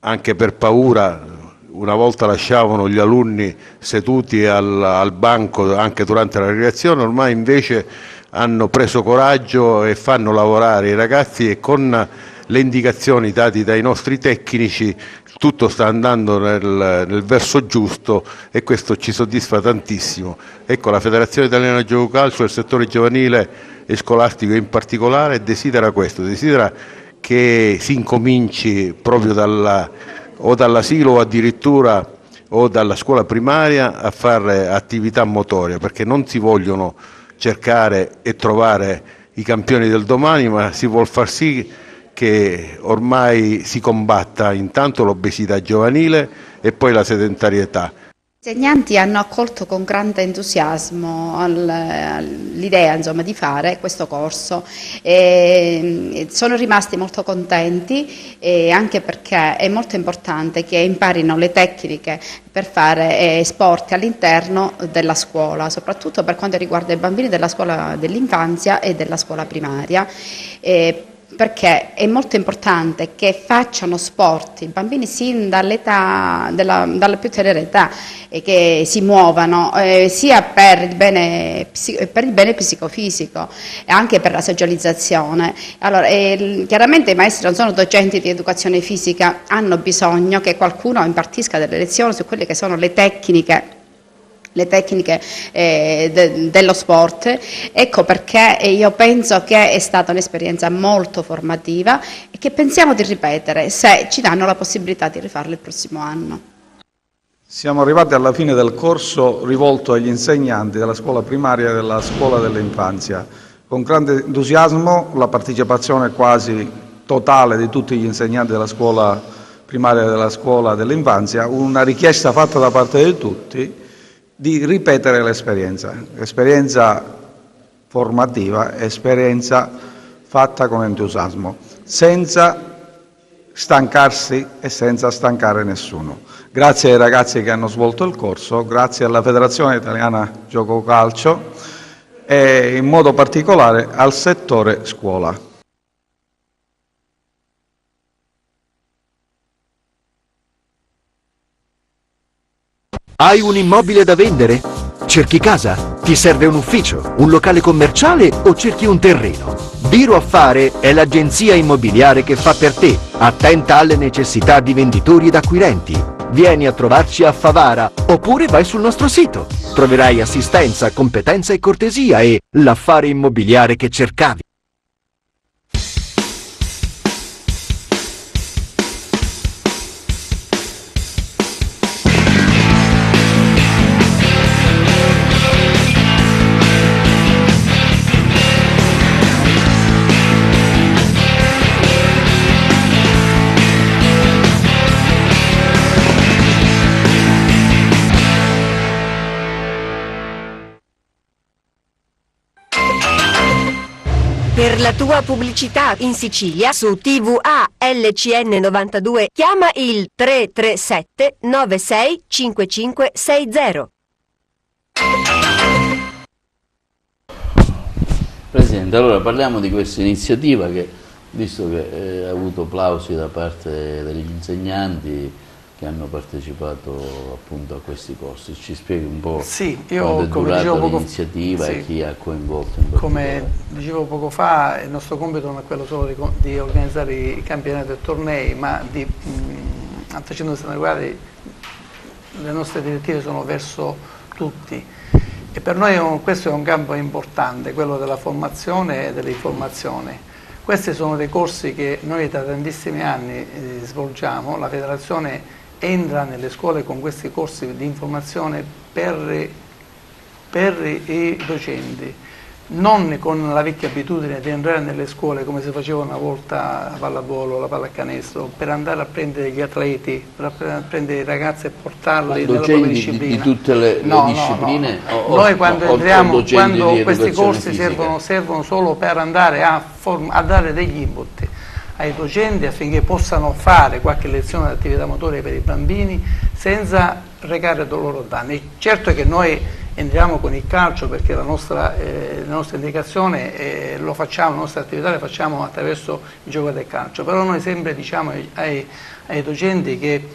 anche per paura, una volta lasciavano gli alunni seduti al banco anche durante la ricreazione, ormai invece hanno preso coraggio e fanno lavorare i ragazzi, e con le indicazioni date dai nostri tecnici tutto sta andando nel verso giusto, e questo ci soddisfa tantissimo. Ecco, la Federazione Italiana Gioco Calcio, il settore giovanile e scolastico in particolare, desidera questo, desidera che si incominci proprio dall'asilo o addirittura o dalla scuola primaria a fare attività motoria, perché non si vogliono cercare e trovare i campioni del domani, ma si vuol far sì che ormai si combatta intanto l'obesità giovanile e poi la sedentarietà. Gli insegnanti hanno accolto con grande entusiasmo l'idea, insomma, di fare questo corso, e sono rimasti molto contenti, anche perché è molto importante che imparino le tecniche per fare sport all'interno della scuola, soprattutto per quanto riguarda i bambini della scuola dell'infanzia e della scuola primaria. Perché è molto importante che facciano sport i bambini sin dall'età, dalla più tenera età, e che si muovano sia per il bene psicofisico e anche per la socializzazione. Allora, chiaramente i maestri non sono docenti di educazione fisica, hanno bisogno che qualcuno impartisca delle lezioni su quelle che sono le tecniche dello sport. Ecco perché io penso che è stata un'esperienza molto formativa e che pensiamo di ripetere se ci danno la possibilità di rifarlo il prossimo anno. Siamo arrivati alla fine del corso rivolto agli insegnanti della scuola primaria e della scuola dell'infanzia. Con grande entusiasmo, la partecipazione quasi totale di tutti gli insegnanti della scuola primaria e della scuola dell'infanzia, una richiesta fatta da parte di tutti di ripetere l'esperienza formativa, esperienza fatta con entusiasmo, senza stancarsi e senza stancare nessuno. Grazie ai ragazzi che hanno svolto il corso, grazie alla Federazione Italiana Gioco Calcio e in modo particolare al settore scuola. Hai un immobile da vendere? Cerchi casa? Ti serve un ufficio, un locale commerciale o cerchi un terreno? Biro Affare è l'agenzia immobiliare che fa per te, attenta alle necessità di venditori ed acquirenti. Vieni a trovarci a Favara oppure vai sul nostro sito. Troverai assistenza, competenza e cortesia e l'affare immobiliare che cercavi. Per la tua pubblicità in Sicilia su TVA LCN 92 chiama il 337 96 5560. Presidente, allora parliamo di questa iniziativa che, visto che ha avuto plausi da parte degli insegnanti che hanno partecipato appunto a questi corsi, ci spieghi un po' quando è durata l'iniziativa e chi ha coinvolto in particolare? Come dicevo poco fa, il nostro compito non è quello solo di organizzare i campionati e tornei, ma a 360 gradi le nostre direttive sono verso tutti, e per noi questo è un campo importante, quello della formazione e dell'informazione. Questi sono dei corsi che noi da tantissimi anni svolgiamo. La federazione entra nelle scuole con questi corsi di informazione per i docenti, non con la vecchia abitudine di andare nelle scuole come si faceva una volta la pallavolo, la pallacanestro, per andare a prendere gli atleti, per prendere i ragazzi e portarli nella propria disciplina. Di tutte le discipline? No. Noi quando entriamo, quando questi corsi servono solo per andare a dare degli input ai docenti affinché possano fare qualche lezione di attività motoria per i bambini senza recare loro danni. Certo che noi entriamo con il calcio perché la nostra indicazione lo facciamo, la nostra attività la facciamo attraverso il gioco del calcio, però noi sempre diciamo ai docenti che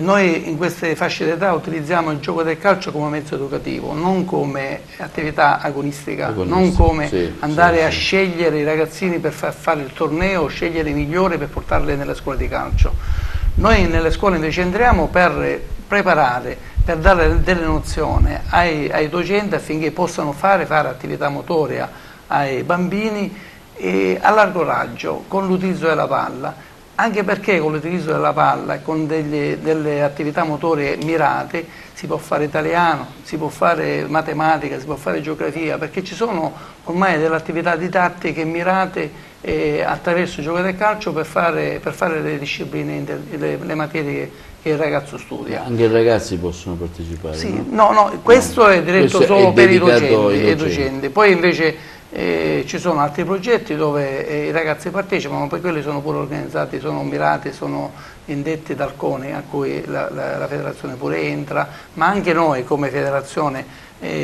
noi in queste fasce d'età utilizziamo il gioco del calcio come mezzo educativo, non come attività agonistica, non come andare a scegliere i ragazzini per fare il torneo, scegliere i migliori per portarli nelle scuole di calcio. Noi nelle scuole invece entriamo per preparare, per dare delle nozioni ai docenti affinché possano fare attività motoria ai bambini a largo raggio con l'utilizzo della palla. Anche perché con l'utilizzo della palla e con delle attività motorie mirate si può fare italiano, si può fare matematica, si può fare geografia, perché ci sono ormai delle attività didattiche mirate attraverso il gioco del calcio per fare le discipline, le materie che il ragazzo studia. Anche i ragazzi possono partecipare? Sì, no, questo è diretto solo per i docenti. Poi invece ci sono altri progetti dove i ragazzi partecipano, poi quelli sono pure organizzati, sono mirati, sono indetti dal CONI, a cui la federazione pure entra, ma anche noi come federazione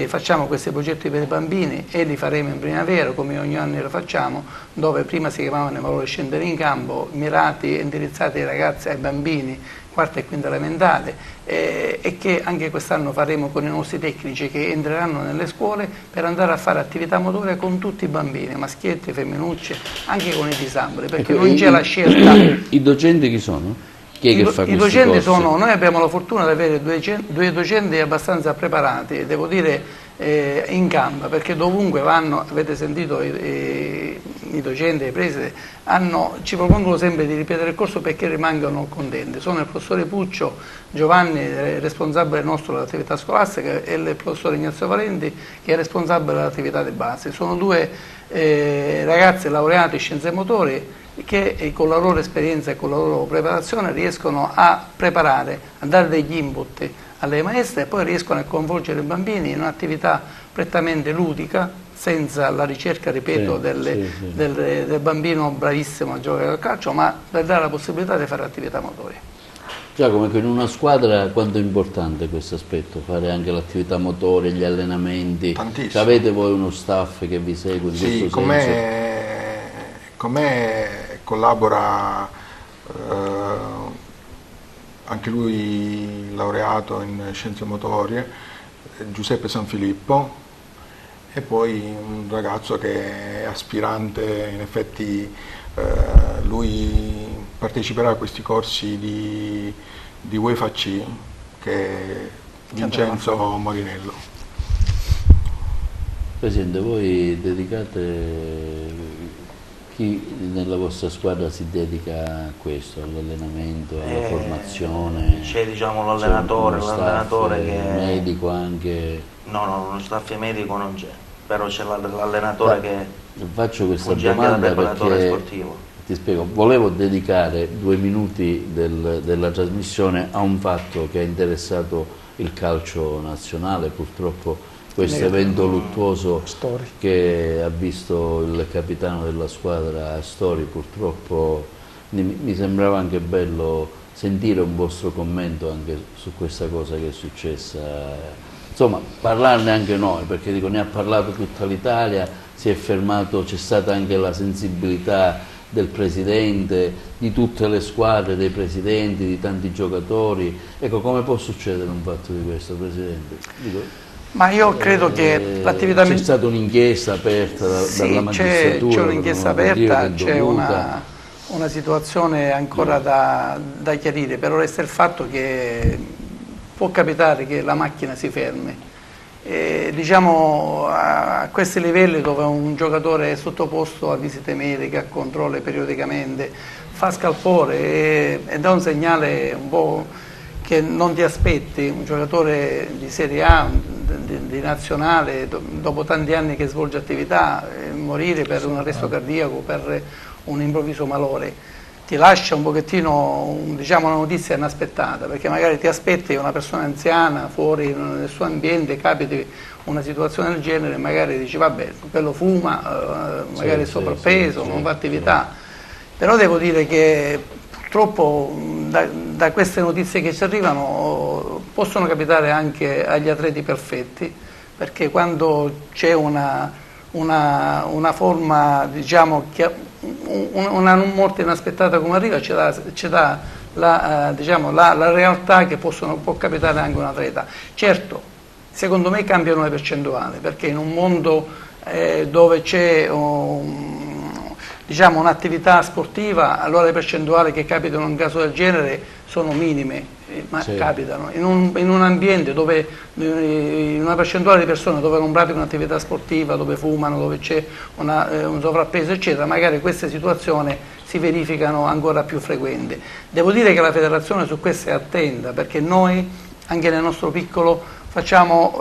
facciamo questi progetti per i bambini e li faremo in primavera, come ogni anno lo facciamo, dove prima si chiamavano i valori scendere in campo, mirati e indirizzati ai ragazzi, ai bambini, quarta e quinta elementare, e che anche quest'anno faremo con i nostri tecnici che entreranno nelle scuole per andare a fare attività motoria con tutti i bambini, maschietti, femminucce, anche con i disabili, perché non c'è la scelta. I docenti chi sono? Chi è che fa I docenti sono, noi abbiamo la fortuna di avere due docenti abbastanza preparati, devo dire in gamba, perché dovunque vanno, avete sentito i docenti, i presidi, ci propongono sempre di ripetere il corso perché rimangono contenti. Sono il professore Puccio Giovanni, responsabile nostro dell'attività scolastica, e il professore Ignazio Valenti, che è responsabile dell'attività di base. Sono due ragazzi laureati in scienze motorie che con la loro esperienza e con la loro preparazione riescono a preparare, a dare degli input alle maestre e poi riescono a coinvolgere i bambini in un'attività prettamente ludica, senza la ricerca, ripeto, del bambino bravissimo a giocare al calcio, ma per dare la possibilità di fare attività motoria. Giacomo, in una squadra quanto è importante questo aspetto, fare anche l'attività motoria, gli allenamenti? Tantissimo. Avete voi uno staff che vi segue in questo senso? Con me collabora anche lui laureato in scienze motorie, Giuseppe Sanfilippo, e poi un ragazzo che è aspirante, in effetti lui parteciperà a questi corsi di UEFA C, che è Vincenzo Morinello. Presidente, voi dedicate, chi nella vostra squadra si dedica a questo, all'allenamento, alla formazione? C'è l'allenatore che è medico anche? No, uno staff medico non c'è, però c'è l'allenatore che faccio questa funge anche domanda da preparatore perché sportivo. ti spiego, volevo dedicare 2 minuti della trasmissione a un fatto che ha interessato il calcio nazionale, purtroppo questo evento luttuoso che ha visto il capitano della squadra Astori. Purtroppo mi sembrava anche bello sentire un vostro commento anche su questa cosa che è successa, insomma parlarne anche noi, perché dico, ne ha parlato tutta l'Italia, si è fermato, c'è stata anche la sensibilità del presidente, di tutte le squadre, dei presidenti, di tanti giocatori. Ecco, come può succedere un fatto di questo, Presidente? Dico, ma io credo che l'attività... C'è stata un'inchiesta aperta dalla magistratura? C'è un'inchiesta aperta, c'è una situazione ancora da chiarire, però resta il fatto che può capitare che la macchina si fermi. Diciamo a questi livelli dove un giocatore è sottoposto a visite mediche, a controlli periodicamente, fa scalpore e dà un segnale un po' che non ti aspetti. Un giocatore di Serie A di nazionale, dopo tanti anni che svolge attività, morire per un arresto cardiaco, per un improvviso malore, ti lascia un pochettino, diciamo, una notizia inaspettata, perché magari ti aspetti una persona anziana fuori nel suo ambiente, capiti una situazione del genere, magari dici vabbè, quello fuma, magari è sovrappeso, non fa attività, però devo dire che purtroppo da queste notizie che ci arrivano possono capitare anche agli atleti perfetti, perché quando c'è una forma, diciamo, una morte inaspettata come arriva, ci dà la realtà che può capitare anche a un atleta. Certo, secondo me cambiano le percentuali, perché in un mondo dove c'è diciamo, un'attività sportiva, allora le percentuali che capitano in un caso del genere sono minime, ma capitano. In un ambiente dove, in una percentuale di persone dove non praticano un'attività sportiva, dove fumano, dove c'è un sovrappeso eccetera, magari queste situazioni si verificano ancora più frequenti. Devo dire che la federazione su questo è attenta, perché noi anche nel nostro piccolo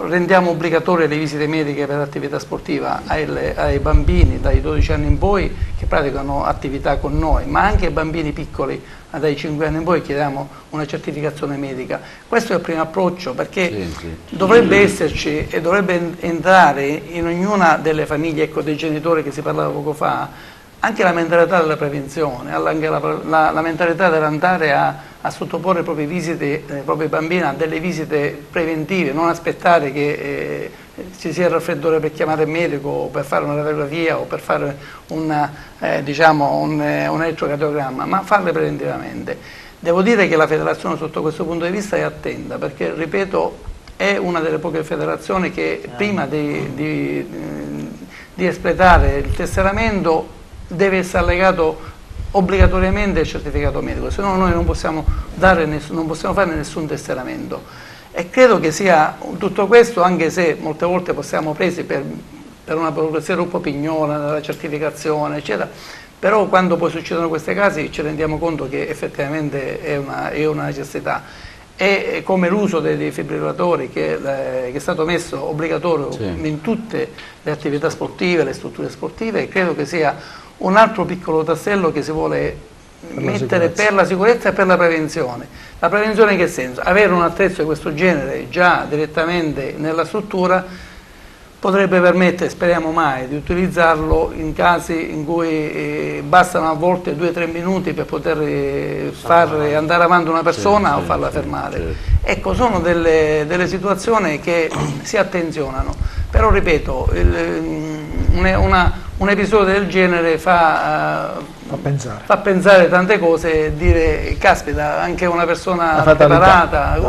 rendiamo obbligatorie le visite mediche per l'attività sportiva ai bambini dai 12 anni in poi che praticano attività con noi, ma anche ai bambini piccoli dai 5 anni in poi chiediamo una certificazione medica. Questo è il primo approccio, perché dovrebbe esserci e dovrebbe entrare in ognuna delle famiglie, ecco, dei genitori che si parlava poco fa, anche la mentalità della prevenzione, anche la mentalità dell'andare a sottoporre i propri bambini a delle visite preventive, non aspettare che ci sia il raffreddore per chiamare il medico o per fare una radiografia o per fare un elettrocardiogramma, ma farle preventivamente. Devo dire che la federazione sotto questo punto di vista è attenta, perché, ripeto, è una delle poche federazioni che prima di espletare il tesseramento deve essere allegato obbligatoriamente il certificato medico, se no noi non possiamo fare nessun tesseramento. E credo che sia tutto questo, anche se molte volte siamo presi per una burocrazia troppo pignola nella certificazione, eccetera, però quando poi succedono questi casi ci rendiamo conto che effettivamente è una necessità. E come l'uso dei defibrillatori che è stato messo obbligatorio in tutte le attività sportive, le strutture sportive, credo che sia un altro piccolo tassello che si vuole mettere per la sicurezza e per la prevenzione. La prevenzione in che senso? Avere un attrezzo di questo genere già direttamente nella struttura potrebbe permettere, speriamo mai, di utilizzarlo in casi in cui bastano a volte 2-3 minuti per poter far andare avanti una persona o farla fermare. Ecco, sono delle situazioni che si attenzionano, però ripeto, un episodio del genere fa pensare tante cose e dire, caspita, anche una persona preparata,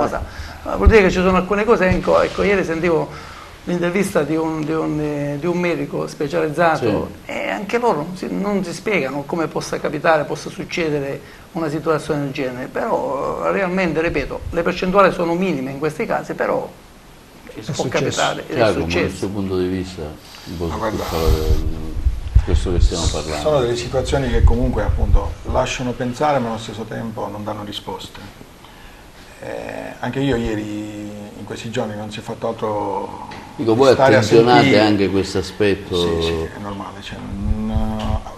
vuol dire che ci sono alcune cose. Ecco, ieri sentivo l'intervista di un medico specializzato e anche loro non si spiegano come possa capitare, possa succedere una situazione del genere, però realmente, ripeto, le percentuali sono minime in questi casi, però può capitare. Dal suo punto di vista, questo che stiamo parlando. Sono delle situazioni che comunque appunto lasciano pensare, ma allo stesso tempo non danno risposte. Anche io ieri, in questi giorni, non si è fatto altro. Dico, voi attenzionate anche questo aspetto? Sì, è normale. Cioè,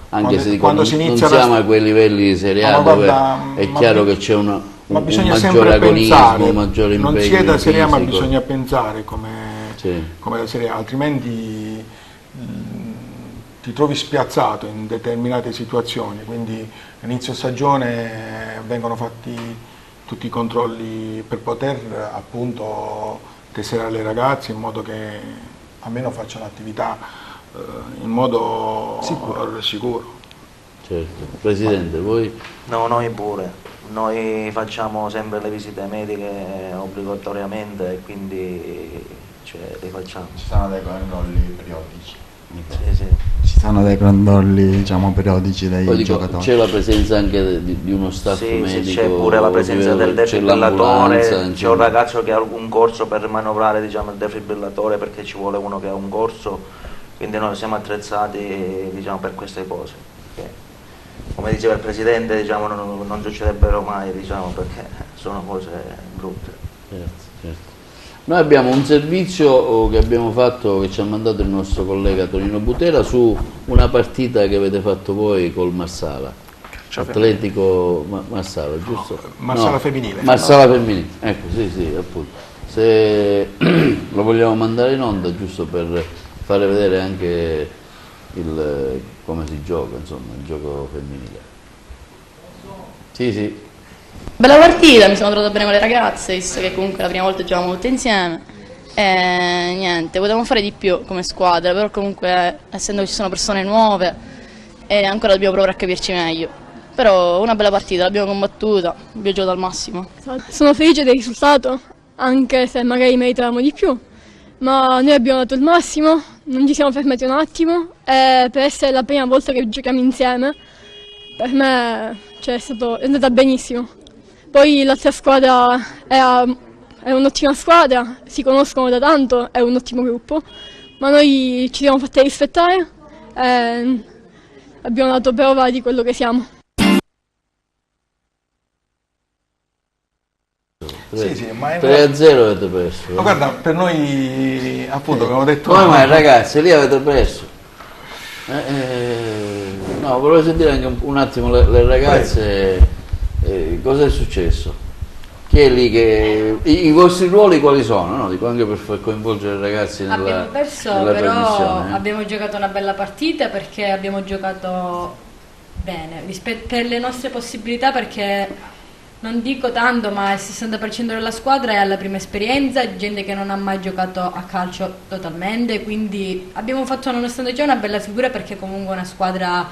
anche se dico, non siamo a quei livelli di Serie A dove è chiaro che c'è un maggiore agonismo, un maggiore impegno. Non si è da Serie A, ma bisogna pensare come la Serie A, altrimenti ti trovi spiazzato in determinate situazioni. Quindi all'inizio stagione vengono fatti tutti i controlli per poter appunto tesserare le ragazze in modo che almeno facciano attività in modo sicuro. Certo. Presidente, voi? No, noi pure. Noi facciamo sempre le visite mediche obbligatoriamente e quindi le facciamo. Ci sono dei controlli periodici. Sì. Ci sono dei controlli, diciamo, periodici dei giocatori. C'è la presenza anche di uno staff medico? Sì, c'è pure la presenza del defibrillatore, c'è un ragazzo che ha un corso per manovrare, diciamo, il defibrillatore, perché ci vuole uno che ha un corso, quindi noi siamo attrezzati, diciamo, per queste cose. Perché, come diceva il Presidente, diciamo, non succederebbero mai, diciamo, perché sono cose brutte. Certo. Noi abbiamo un servizio che abbiamo fatto, che ci ha mandato il nostro collega Tonino Butera, su una partita che avete fatto voi col Marsala, Atletico Marsala, giusto? Marsala femminile. Marsala femminile, ecco, sì, appunto. Se lo vogliamo mandare in onda, giusto per fare vedere anche come si gioca, insomma, il gioco femminile. Sì. Bella partita, mi sono trovata bene con le ragazze, visto che comunque la prima volta giocavamo tutte insieme. E niente, potevamo fare di più come squadra, però comunque essendo che ci sono persone nuove ancora dobbiamo provare a capirci meglio. Però una bella partita, l'abbiamo combattuta, abbiamo giocato al massimo. Sono felice del risultato, anche se magari meritavamo di più, ma noi abbiamo dato il massimo, non ci siamo fermati un attimo e per essere la prima volta che giochiamo insieme, per me è andata benissimo. Poi l'altra squadra è un'ottima squadra, si conoscono da tanto, è un ottimo gruppo, ma noi ci siamo fatti rispettare e abbiamo dato prova di quello che siamo. Sì, ma 3-0 avete perso. Ma guarda, per noi appunto abbiamo detto... Come mai ragazzi, lì avete perso? No, volevo sentire anche un attimo le ragazze, cosa è successo? Chi è lì che... I vostri ruoli quali sono? No? Dico anche per far coinvolgere i ragazzi abbiamo perso, però abbiamo giocato una bella partita perché abbiamo giocato bene, per le nostre possibilità, perché... Non dico tanto, ma il 60% della squadra è alla prima esperienza, gente che non ha mai giocato a calcio totalmente, quindi abbiamo fatto, nonostante ciò, una bella figura perché comunque è una squadra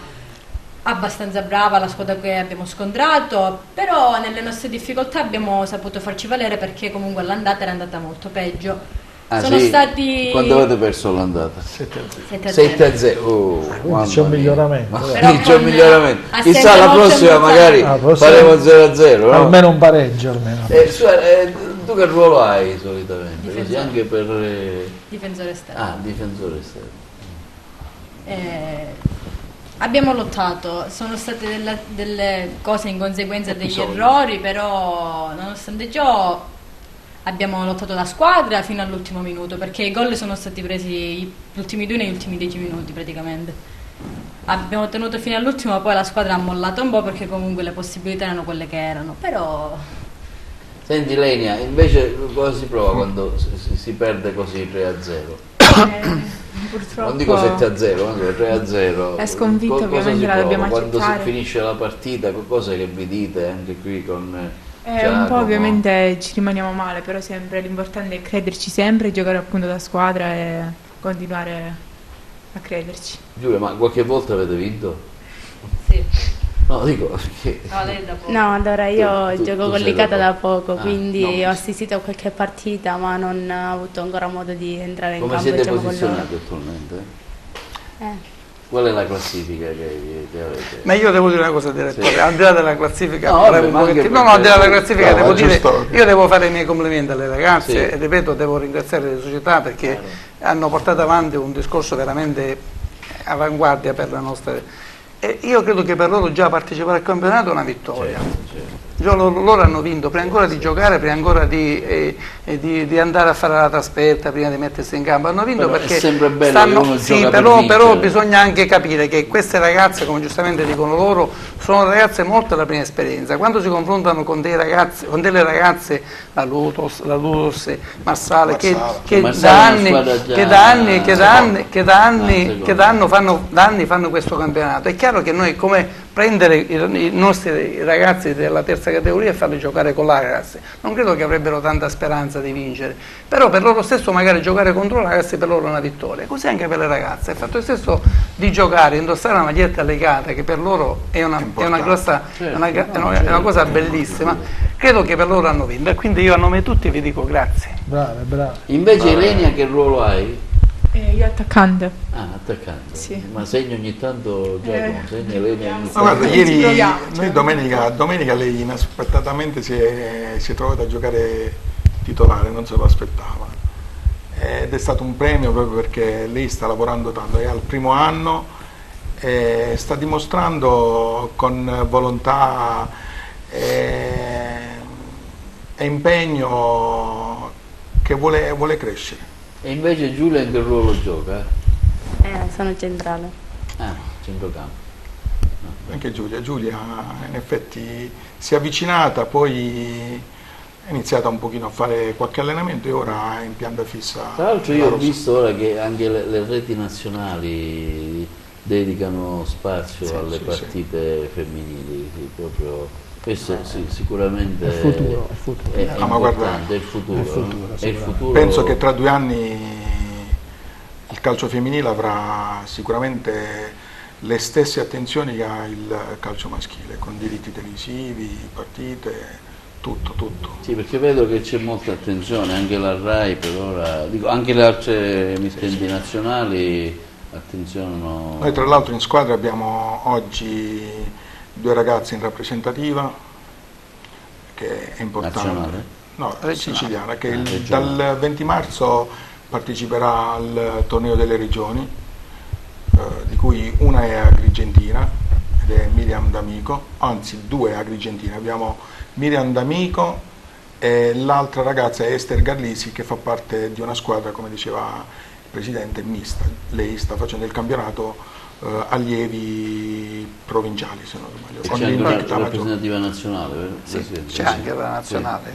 abbastanza brava, la squadra che abbiamo scontrato, però nelle nostre difficoltà abbiamo saputo farci valere perché comunque l'andata era andata molto peggio. Sono stati... Quanto avete perso l'andata? 7-0. C'è un miglioramento. C'è un miglioramento. Chissà la prossima magari faremo 0-0. No? Almeno un pareggio. Almeno. Tu che ruolo hai solitamente? Così anche per... Difensore esterno. Difensore esterno. Abbiamo lottato, sono state delle cose in conseguenza degli errori, però nonostante ciò... Abbiamo lottato la squadra fino all'ultimo minuto perché i gol sono stati presi gli ultimi 2 negli ultimi 10 minuti praticamente. Abbiamo tenuto fino all'ultimo, ma poi la squadra ha mollato un po' perché comunque le possibilità erano quelle che erano. Però... Senti Lenia, invece cosa si prova quando si perde così 3-0? Purtroppo... Non dico 7-0, ma 3-0. È sconfitto, ovviamente la dobbiamo accettare. Quando si finisce la partita, cosa che vi dite anche qui con... un po' ovviamente ci rimaniamo male, però sempre l'importante è crederci sempre, giocare appunto da squadra e continuare a crederci. Giulia, ma qualche volta avete vinto? Sì. No, dico perché... No, lei da poco. No, allora io gioco con Licata da poco, quindi no, ho assistito a qualche partita, ma non ho avuto ancora modo di entrare in campo. Come siete con posizionati attualmente? Qual è la classifica che avete? Ma io devo dire una cosa, direttore, sì. Al di là della classifica, no, al di là della classifica devo dire, io devo fare i miei complimenti alle ragazze, sì. E ripeto, devo ringraziare le società perché hanno portato avanti un discorso veramente avanguardia per la nostra... E io credo che per loro già partecipare al campionato è una vittoria. Certo. Loro hanno vinto, prima ancora di giocare, prima ancora di andare a fare la trasferta, prima di mettersi in campo, hanno vinto però perché è sempre bello che uno gioca però bisogna anche capire che queste ragazze, come giustamente dicono loro, sono ragazze molto alla prima esperienza. Quando si confrontano con delle ragazze, la Ludos, Marsale, che da anni fanno questo campionato, è chiaro che noi come prendere i nostri ragazzi della terza categoria e farli giocare con la ragazza, non credo che avrebbero tanta speranza di vincere, però per loro stesso magari giocare contro la ragazza per loro è una vittoria, così anche per le ragazze, il fatto stesso di giocare, indossare una maglietta legata che per loro è una cosa bellissima, credo che per loro hanno vinto e quindi io a nome di tutti vi dico grazie. Brava. Invece Ilenia che ruolo hai? Io attaccante. Attaccante. Sì. Ma segno ogni tanto Giacomo, segna Ilenia ogni tanto. Ma guarda, ieri noi domenica lei inaspettatamente si è trovata a giocare titolare, non se lo aspettava. Ed è stato un premio proprio perché lei sta lavorando tanto, è al primo anno, sta dimostrando con volontà e impegno che vuole crescere. E invece Giulia in che ruolo gioca? Sono centrale. Centrocampo. Anche Giulia in effetti si è avvicinata, poi è iniziata un pochino a fare qualche allenamento e ora è in pianta fissa. Tra l'altro io ho visto ora che anche le reti nazionali dedicano spazio alle partite femminili, proprio questo sicuramente è il futuro, è importante, è il futuro. Penso che tra 2 anni il calcio femminile avrà sicuramente le stesse attenzioni che ha il calcio maschile, con diritti televisivi, partite, tutto. Sì, perché vedo che c'è molta attenzione, anche la RAI per ora, anche le altre emittenti nazionali attenzionano. Noi tra l'altro in squadra abbiamo oggi 2 ragazze in rappresentativa, che è importante. Nazionale? No, siciliana, che dal 20 marzo parteciperà al torneo delle regioni, di cui una è agrigentina ed è Miriam D'Amico, anzi 2 agrigentine, abbiamo Miriam D'Amico e l'altra ragazza è Esther Garlisi, che fa parte di una squadra, come diceva il presidente, mista. Lei sta facendo il campionato allievi provinciali, se non sbaglio. C'è anche una rappresentativa nazionale, vero? Sì, c'è anche la nazionale.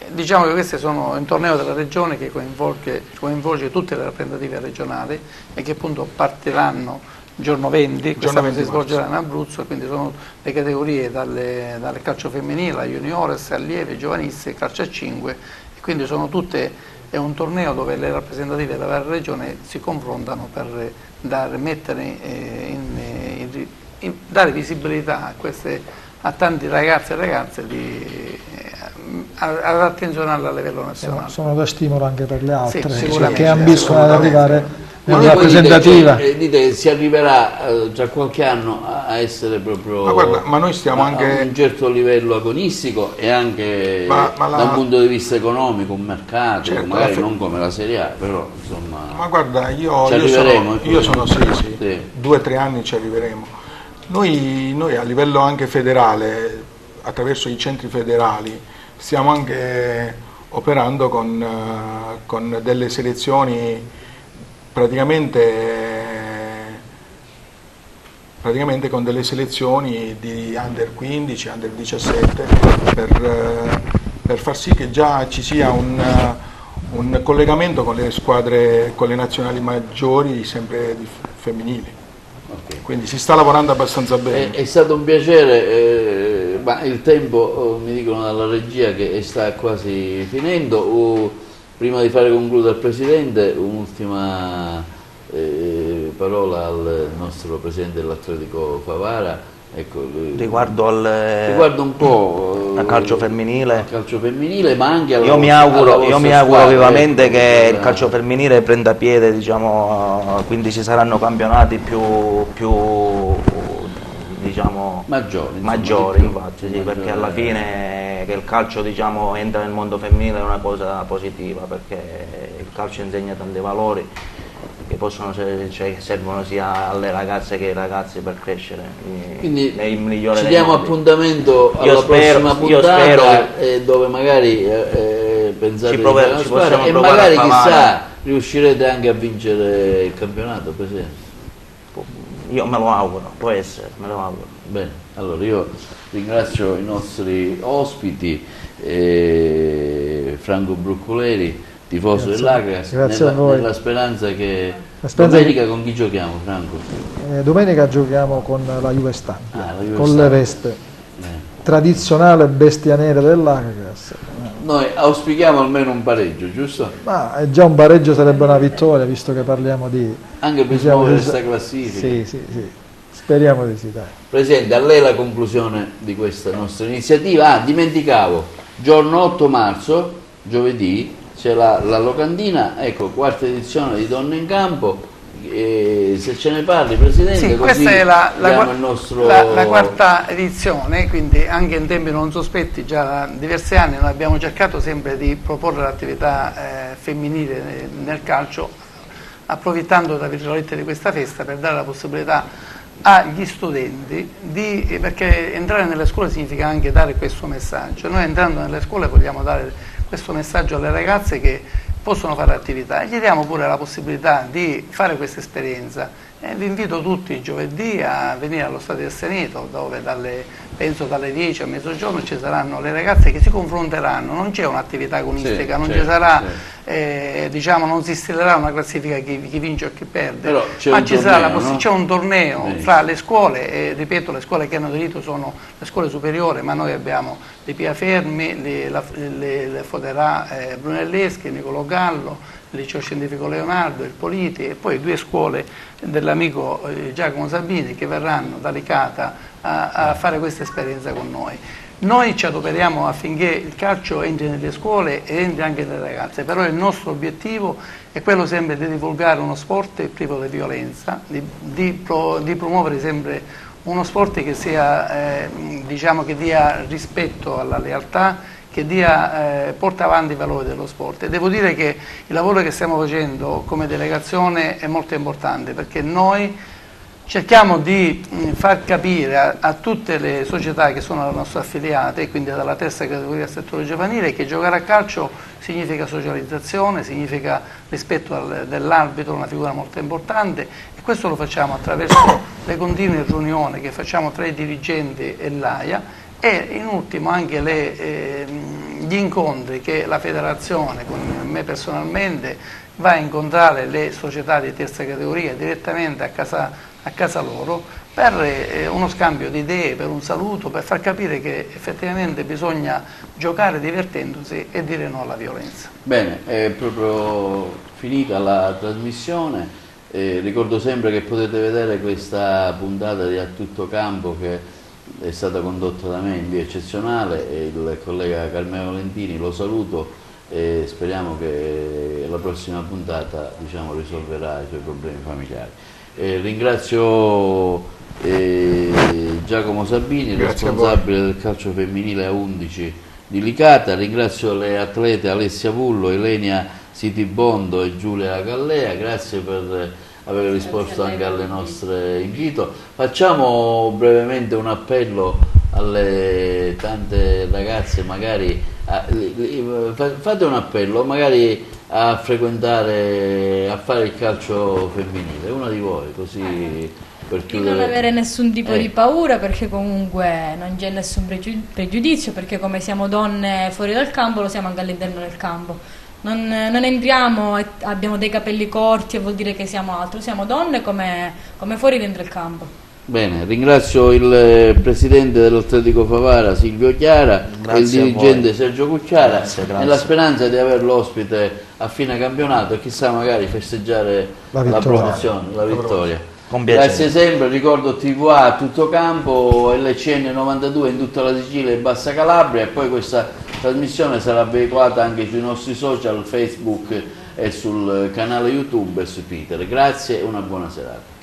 Diciamo che questo è un torneo della regione che coinvolge tutte le rappresentative regionali e che appunto partiranno il giorno 20, quest'anno si svolgerà in Abruzzo, quindi sono le categorie dalle calcio femminile a juniores, allievi, giovanissimi, calcio a 5, e quindi è un torneo dove le rappresentative della regione si confrontano per dare visibilità a tanti ragazzi e ragazze ad attenzionarla a livello nazionale. Sono da stimolo anche per le altre, sicuramente, che ambiscono ad arrivare Ma nella rappresentativa. Dite, si arriverà tra qualche anno a essere proprio ma noi stiamo a un certo livello agonistico e anche da un punto di vista economico, un mercato, certo, magari non come la Serie A, però insomma. Ma guarda, io sono 2 o 3 anni ci arriveremo. Noi a livello anche federale, attraverso i centri federali, stiamo anche operando con delle selezioni praticamente con delle selezioni di under 15, under 17 per far sì che già ci sia un collegamento con le squadre, con le nazionali maggiori, sempre femminili. Okay. Quindi si sta lavorando abbastanza bene. È stato un piacere, ma il tempo mi dicono dalla regia che sta quasi finendo. Prima di fare concludere al Presidente, un'ultima parola al nostro Presidente dell'Atletico Favara. Ecco, riguardo un po' al calcio femminile, ma anche io mi auguro vivamente che il calcio femminile prenda piede, diciamo, quindi ci saranno campionati più diciamo maggiori infatti, sì, perché alla fine che il calcio, diciamo, entra nel mondo femminile è una cosa positiva, perché il calcio insegna tanti valori che servono sia alle ragazze che ai ragazzi per crescere. Quindi ci diamo appuntamento alla prossima puntata, dove magari pensate ci possiamo e magari chissà riuscirete anche a vincere il campionato, Presidente. Io me lo auguro, può essere, me lo auguro. Bene, allora io ringrazio i nostri ospiti, Franco Bruccoleri, tifoso dell'Acras, nella speranza che domenica con chi giochiamo, Franco? Domenica giochiamo con la Juve Stampa, con le Veste, tradizionale bestia nera dell'Acras. Noi auspichiamo almeno un pareggio, giusto? Ma già un pareggio sarebbe una vittoria, visto che parliamo di... Anche per smuovere questa classifica. Sì, speriamo di sì, dai. Presidente, a lei la conclusione di questa nostra iniziativa. Dimenticavo, giorno 8 marzo, giovedì, c'è la locandina, ecco, 4ª edizione di Donne in Campo. Se ce ne parli, Presidente, sì, così questa è la 4ª edizione, quindi anche in tempi non sospetti, già da diversi anni noi abbiamo cercato sempre di proporre l'attività femminile nel calcio, approfittando tra virgolette di questa festa per dare la possibilità agli studenti perché entrare nelle scuole significa anche dare questo messaggio. Noi entrando nelle scuole vogliamo dare questo messaggio alle ragazze che possono fare attività e gli diamo pure la possibilità di fare questa esperienza. Vi invito tutti giovedì a venire allo Stadio del Seneto, dove penso dalle 10 a mezzogiorno ci saranno le ragazze che si confronteranno, non c'è un'attività agonistica, non ci sarà, diciamo, non si stilerà una classifica chi vince o chi perde, ma ci sarà c'è un torneo fra le scuole, e ripeto, le scuole che hanno diritto sono le scuole superiori, ma noi abbiamo le Pia Fermi, le Foderà Brunelleschi, Niccolò Gallo, il Liceo Scientifico Leonardo, il Politi, e poi 2 scuole dell'amico Giacomo Sabini che verranno da Licata a fare questa esperienza con noi. Noi ci adoperiamo affinché il calcio entri nelle scuole e entri anche nelle ragazze, però il nostro obiettivo è quello sempre di divulgare uno sport privo di violenza, di promuovere sempre uno sport che sia, diciamo, che dia rispetto alla lealtà, che porta avanti i valori dello sport. E devo dire che il lavoro che stiamo facendo come delegazione è molto importante, perché noi cerchiamo di far capire a tutte le società che sono alle nostre affiliate, e quindi dalla terza categoria al settore giovanile, che giocare a calcio significa socializzazione, significa rispetto dell'arbitro, una figura molto importante, e questo lo facciamo attraverso le continue riunioni che facciamo tra i dirigenti e l'AIA, e in ultimo anche gli incontri che la federazione con me personalmente va a incontrare le società di terza categoria direttamente a casa loro, per uno scambio di idee, per un saluto, per far capire che effettivamente bisogna giocare divertendosi e dire no alla violenza. Bene, è proprio finita la trasmissione, ricordo sempre che potete vedere questa puntata di A Tutto Campo che è stata condotta da me in via eccezionale, e il collega Carmelo Lentini lo saluto e speriamo che la prossima puntata, diciamo, risolverà i suoi problemi familiari. Ringrazio Giacomo Sabini, responsabile del calcio femminile A11 di Licata, ringrazio le atlete Alessia Vullo, Elenia Sitibondo e Giulia Gallea, grazie per aver risposto anche alle nostre invito. Facciamo brevemente un appello alle tante ragazze, magari fate un appello magari a frequentare, a fare il calcio femminile, una di voi, così per chiudere. Non avere nessun tipo di paura, perché comunque non c'è nessun pregiudizio, perché come siamo donne fuori dal campo lo siamo anche all'interno del campo. Non entriamo e abbiamo dei capelli corti e vuol dire che siamo altro, siamo donne come fuori dentro il campo. Bene, ringrazio il presidente dell'Atletico Favara Silvio Chiara e il dirigente Sergio Cucciara, nella speranza di averlo ospite a fine campionato e chissà magari festeggiare la promozione, la vittoria. Grazie sempre, ricordo TVA A Tutto Campo, LCN 92 in tutta la Sicilia e Bassa Calabria, e poi questa trasmissione sarà veicolata anche sui nostri social, Facebook e sul canale YouTube e su Twitter. Grazie e una buona serata.